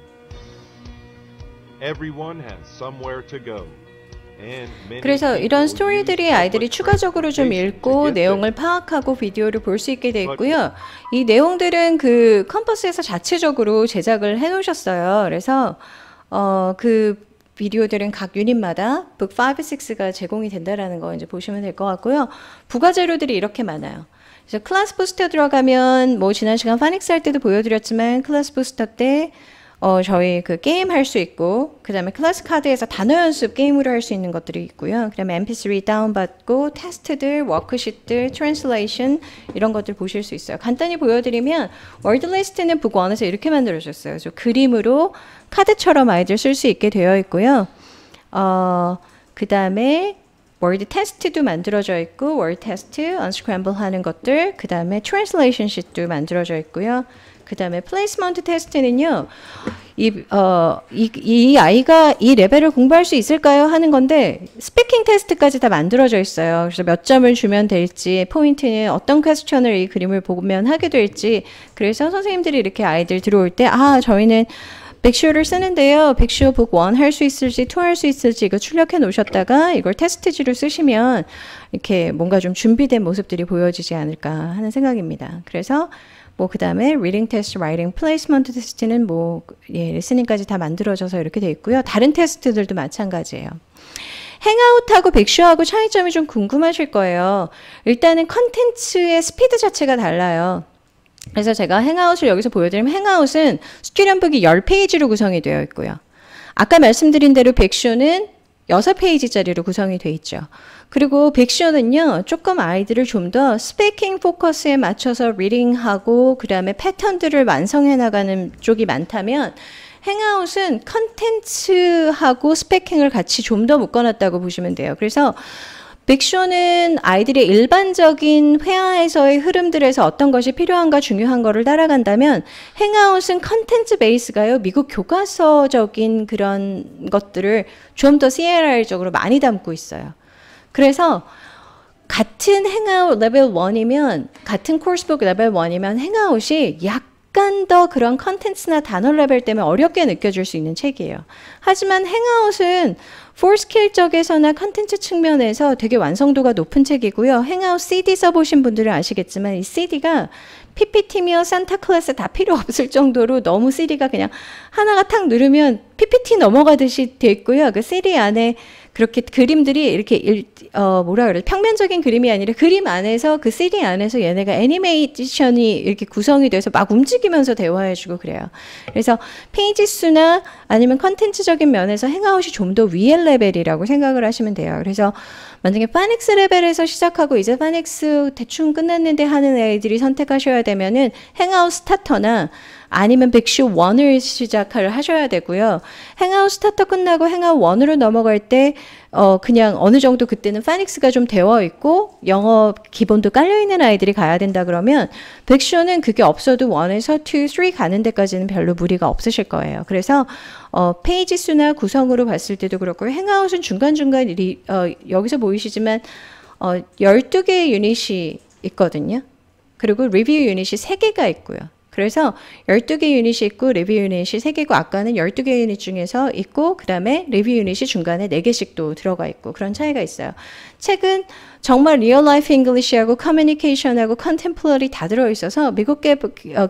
Everyone has somewhere to go. 그래서 이런 스토리들이 아이들이 추가적으로 좀 읽고 내용을 파악하고 비디오를 볼 수 있게 돼 있고요. 이 내용들은 그 컴퍼스에서 자체적으로 제작을 해 놓으셨어요. 그래서 그 비디오들은 각 유닛마다 북 5, 6가 제공이 된다라는 거 이제 보시면 될 것 같고요. 부가 재료들이 이렇게 많아요. 그래서 클래스 부스터 들어가면 뭐 지난 시간 파닉스 할 때도 보여드렸지만 클래스 부스터 때 저희 그 게임 할 수 있고, 그 다음에 클래스 카드에서 단어 연습 게임으로 할 수 있는 것들이 있고요. 그 다음에 mp3 다운받고 테스트들, 워크시트들, 트랜슬레이션 이런 것들 보실 수 있어요. 간단히 보여드리면 월드 리스트는 북 1에서 이렇게 만들어졌어요. 그래서 그림으로 카드처럼 아이들 쓸 수 있게 되어 있고요. 그 다음에 월드 테스트도 만들어져 있고, 월드 테스트, 언스크램블 하는 것들, 그 다음에 트랜슬레이션 시트도 만들어져 있고요. 그 다음에 플레이스먼트 테스트는요, 이 아이가 이 레벨을 공부할 수 있을까요? 하는 건데, 스피킹 테스트까지 다 만들어져 있어요. 그래서 몇 점을 주면 될지, 포인트는 어떤 퀘스천을 이 그림을 보면 하게 될지, 그래서 선생님들이 이렇게 아이들 들어올 때, 저희는 백슈어를 쓰는데요. 백슈어 북 1 할 수 있을지, 2 할 수 있을지 이거 출력해 놓으셨다가 이걸 테스트지로 쓰시면 이렇게 뭔가 좀 준비된 모습들이 보여지지 않을까 하는 생각입니다. 그래서 그 다음에 리딩 테스트, 라이팅, 플레이스먼트 테스트는 리스닝까지 다 만들어져서 이렇게 돼 있고요. 다른 테스트들도 마찬가지예요. 행아웃하고 백슈어하고 차이점이 좀 궁금하실 거예요. 일단은 컨텐츠의 스피드 자체가 달라요. 그래서 제가 행아웃을 여기서 보여드리면 행아웃은 스튜던북이 10페이지로 구성이 되어 있고요. 아까 말씀드린 대로 백슈어는 6페이지짜리로 구성이 되어 있죠. 그리고 백슈어는요, 조금 아이들을 좀 더 스피킹 포커스에 맞춰서 리딩하고 그 다음에 패턴들을 완성해 나가는 쪽이 많다면 행아웃은 컨텐츠하고 스피킹을 같이 좀 더 묶어놨다고 보시면 돼요. 그래서 백슈어는 아이들의 일반적인 회화에서의 흐름들에서 어떤 것이 필요한가 중요한 거를 따라간다면 행아웃은 컨텐츠 베이스가요. 미국 교과서적인 그런 것들을 좀 더 CLR적으로 많이 담고 있어요. 그래서 같은 행아웃 레벨 1이면 같은 코र्스북 레벨 1이면 행아웃이 약간 더 그런 컨텐츠나 단어 레벨 때문에 어렵게 느껴질 수 있는 책이에요. 하지만 행아웃은 포스킬 쪽에서나 컨텐츠 측면에서 되게 완성도가 높은 책이고요. 행아웃 CD 써보신 분들은 아시겠지만 이 CD가 PPT며 산타클래스 다 필요 없을 정도로 너무 CD가 그냥 하나가 탁 누르면 PPT 넘어가듯이 돼 있고요. 그 CD 안에 그렇게 그림들이 이렇게 평면적인 그림이 아니라 그림 안에서 그 CD 안에서 얘네가 애니메이션이 이렇게 구성이 돼서 막 움직이면서 대화해주고 그래요. 그래서 페이지 수나 아니면 컨텐츠적인 면에서 행아웃이 좀 더 위의 레벨이라고 생각을 하시면 돼요. 그래서 만약에 파닉스 레벨에서 시작하고 이제 파닉스 대충 끝났는데 하는 애들이 선택하셔야 되면은 행아웃 스타터나 아니면 백슈어 1을 시작을 하셔야 되고요. 행아웃 스타터 끝나고 행아웃 1으로 넘어갈 때 그냥 어느 정도 그때는 파닉스가 좀 되어 있고 영어 기본도 깔려있는 아이들이 가야 된다 그러면 백슈어는 그게 없어도 1에서 2, 3 가는 데까지는 별로 무리가 없으실 거예요. 그래서 페이지 수나 구성으로 봤을 때도 그렇고 행아웃은 중간중간 여기서 보이시지만 12개의 유닛이 있거든요. 그리고 리뷰 유닛이 3개가 있고요. 그래서 12개 유닛이 있고 리뷰 유닛이 3개고 아까는 12개 유닛 중에서 있고 그 다음에 리뷰 유닛이 중간에 4개씩 또 들어가 있고 그런 차이가 있어요. 책은 정말 리얼 라이프 잉글리시하고 커뮤니케이션하고 컨템플러리 다 들어있어서 미국계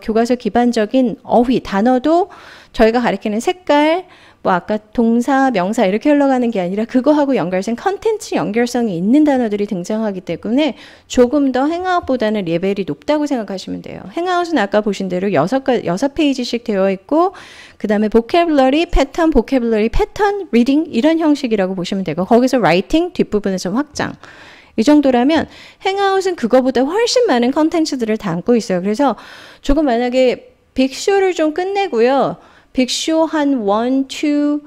교과서 기반적인 어휘, 단어도 저희가 가리키는 색깔, 아까 동사, 명사 이렇게 흘러가는 게 아니라 그거하고 연결된 컨텐츠 연결성이 있는 단어들이 등장하기 때문에 조금 더 행아웃보다는 레벨이 높다고 생각하시면 돼요. 행아웃은 아까 보신 대로 6페이지씩 되어 있고 그 다음에 보캐블러리, 패턴, 리딩 이런 형식이라고 보시면 되고 거기서 라이팅 뒷부분에서 확장 이 정도라면 행아웃은 그거보다 훨씬 많은 컨텐츠들을 담고 있어요. 그래서 조금 만약에 빅쇼를 좀 끝내고요. 빅쇼 한 1, 2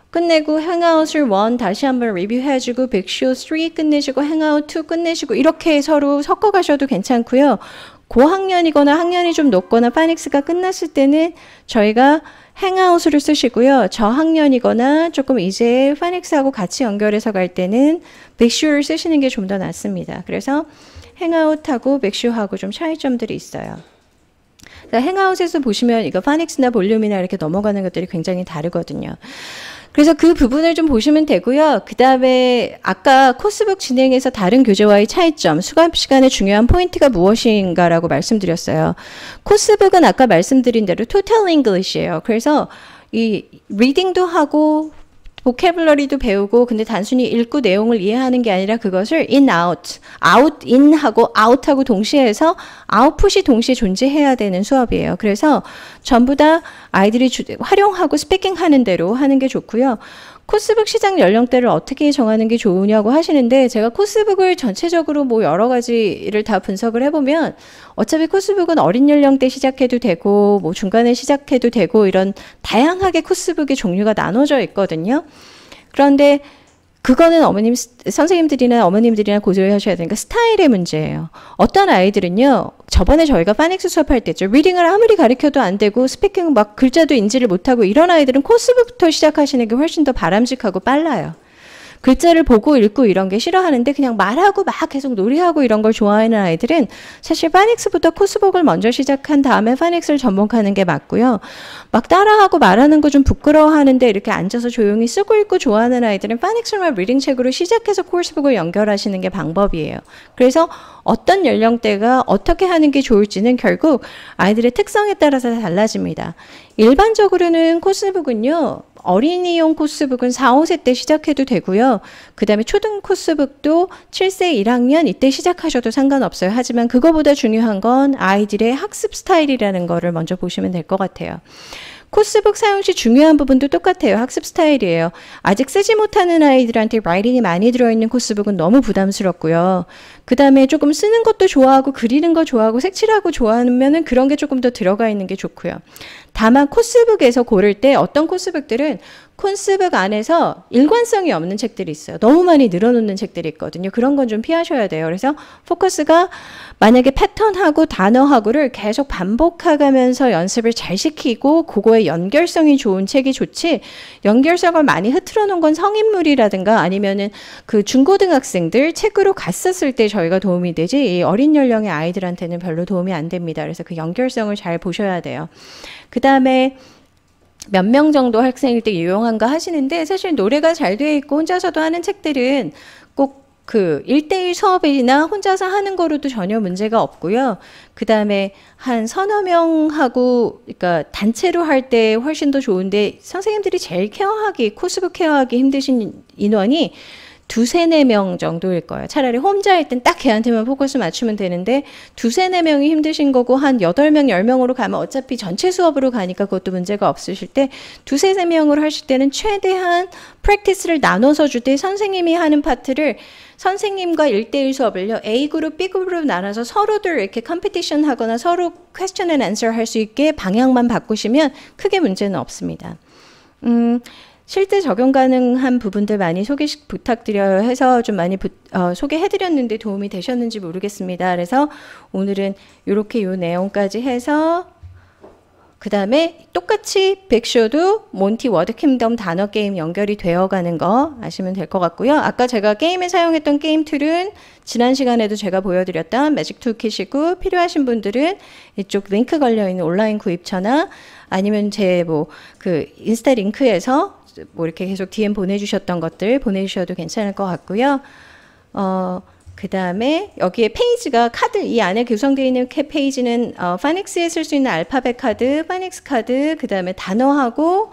끝내고 행아웃을 1 다시 한번 리뷰해주고 빅쇼 3 끝내시고 행아웃 2 끝내시고 이렇게 서로 섞어가셔도 괜찮고요. 고학년이거나 학년이 좀 높거나 파닉스가 끝났을 때는 저희가 행아웃을 쓰시고요. 저학년이거나 조금 이제 파닉스하고 같이 연결해서 갈 때는 빅쇼를 쓰시는 게 좀 더 낫습니다. 그래서 행아웃하고 빅쇼하고 좀 차이점들이 있어요. 행아웃에서 보시면 이거 파닉스나 볼륨이나 이렇게 넘어가는 것들이 굉장히 다르거든요. 그래서 그 부분을 좀 보시면 되고요. 그 다음에 아까 코스북 진행에서 다른 교재와의 차이점, 수강 시간의 중요한 포인트가 무엇인가라고 말씀드렸어요. 코스북은 아까 말씀드린 대로 토탈 잉글리시예요. 그래서 이 리딩도 하고 보캐블러리도 배우고 근데 단순히 읽고 내용을 이해하는 게 아니라 그것을 in, out, out, in하고 out하고 동시에 해서 아웃풋이 동시에 존재해야 되는 수업이에요. 그래서 전부 다 아이들이 활용하고 스피킹 하는 대로 하는 게 좋고요. 코스북 시작 연령대를 어떻게 정하는 게 좋으냐고 하시는데 제가 코스북을 전체적으로 뭐 여러 가지를 다 분석을 해보면 어차피 코스북은 어린 연령대 시작해도 되고 뭐 중간에 시작해도 되고 이런 다양하게 코스북의 종류가 나눠져 있거든요. 그런데 그거는 선생님들이나 어머님들이나 고려하셔야 되니까 스타일의 문제예요. 어떤 아이들은요, 저번에 저희가 파닉스 수업할 때죠. 리딩을 아무리 가르쳐도 안 되고, 스피킹 막 글자도 인지를 못하고, 이런 아이들은 코스북부터 시작하시는 게 훨씬 더 바람직하고 빨라요. 글자를 보고 읽고 이런 게 싫어하는데 그냥 말하고 막 계속 놀이하고 이런 걸 좋아하는 아이들은 사실 파닉스부터 코스북을 먼저 시작한 다음에 파닉스를 접목하는 게 맞고요. 막 따라하고 말하는 거 좀 부끄러워하는데 이렇게 앉아서 조용히 쓰고 읽고 좋아하는 아이들은 파닉스만 리딩 책으로 시작해서 코스북을 연결하시는 게 방법이에요. 그래서 어떤 연령대가 어떻게 하는 게 좋을지는 결국 아이들의 특성에 따라서 달라집니다. 일반적으로는 코스북은요. 어린이용 코스북은 4, 5세 때 시작해도 되고요. 그 다음에 초등 코스북도 7세 1학년 이때 시작하셔도 상관없어요. 하지만 그거보다 중요한 건 아이들의 학습 스타일이라는 거를 먼저 보시면 될 것 같아요. 코스북 사용 시 중요한 부분도 똑같아요. 학습 스타일이에요. 아직 쓰지 못하는 아이들한테 라이팅이 많이 들어있는 코스북은 너무 부담스럽고요. 그 다음에 조금 쓰는 것도 좋아하고 그리는 거 좋아하고 색칠하고 좋아하면은 그런 게 조금 더 들어가 있는 게 좋고요. 다만 코스북에서 고를 때 어떤 코스북들은 코스북 안에서 일관성이 없는 책들이 있어요. 너무 많이 늘어놓는 책들이 있거든요. 그런 건 좀 피하셔야 돼요. 그래서 포커스가 만약에 패턴하고 단어하고를 계속 반복하면서 연습을 잘 시키고 그거에 연결성이 좋은 책이 좋지, 연결성을 많이 흐트러 놓은 건 성인물이라든가 아니면은 그 중고등학생들 책으로 갔었을 때 저희가 도움이 되지 이 어린 연령의 아이들한테는 별로 도움이 안 됩니다. 그래서 그 연결성을 잘 보셔야 돼요. 그 다음에 몇 명 정도 학생일 때 유용한가 하시는데 사실 노래가 잘 돼 있고 혼자서도 하는 책들은 꼭 그 1대1 수업이나 혼자서 하는 거로도 전혀 문제가 없고요. 그 다음에 한 서너 명하고 그러니까 단체로 할 때 훨씬 더 좋은데 선생님들이 제일 코스북 케어하기 힘드신 인원이 2, 3, 4명 정도일 거예요. 차라리 혼자일 땐 딱 걔한테만 포커스 맞추면 되는데 2, 3, 4명이 힘드신 거고 한 8명, 10명으로 가면 어차피 전체 수업으로 가니까 그것도 문제가 없으실 때 2, 3, 4명으로 하실 때는 최대한 프랙티스를 나눠서 주되 선생님이 하는 파트를 선생님과 1대1 수업을요. A그룹, B그룹 나눠서 서로들 이렇게 컴피티션 하거나 서로 퀘스천 앤 안서 할 수 있게 방향만 바꾸시면 크게 문제는 없습니다. 실제 적용 가능한 부분들 많이 소개 부탁드려요 해서 좀 많이 소개해드렸는데 도움이 되셨는지 모르겠습니다. 그래서 오늘은 이렇게 요 내용까지 해서 그 다음에 똑같이 백쇼도 몬티 워드 킹덤 단어 게임 연결이 되어가는 거 아시면 될 것 같고요. 아까 제가 게임에 사용했던 게임 툴은 지난 시간에도 제가 보여드렸던 매직 툴킷이고 필요하신 분들은 이쪽 링크 걸려있는 온라인 구입처나 아니면 제 그 인스타 링크에서 이렇게 계속 DM 보내주셨던 것들 보내주셔도 괜찮을 것 같고요. 그 다음에 여기에 페이지가 카드, 이 안에 구성되어 있는 페이지는 파닉스에 쓸 수 있는 알파벳 카드, 파닉스 카드, 그 다음에 단어하고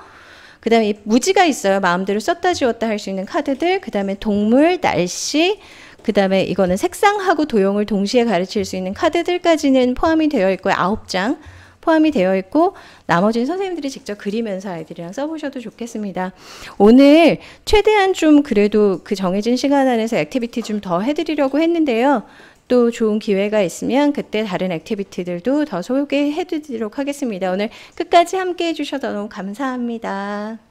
그 다음에 무지가 있어요. 마음대로 썼다 지웠다 할 수 있는 카드들, 그 다음에 동물, 날씨, 그 다음에 이거는 색상하고 도형을 동시에 가르칠 수 있는 카드들까지는 포함이 되어 있고요. 9장 포함이 되어 있고 나머지는 선생님들이 직접 그리면서 아이들이랑 써보셔도 좋겠습니다. 오늘 최대한 좀 그래도 그 정해진 시간 안에서 액티비티 좀 더 해드리려고 했는데요. 또 좋은 기회가 있으면 그때 다른 액티비티들도 더 소개해드리도록 하겠습니다. 오늘 끝까지 함께 해주셔서 너무 감사합니다.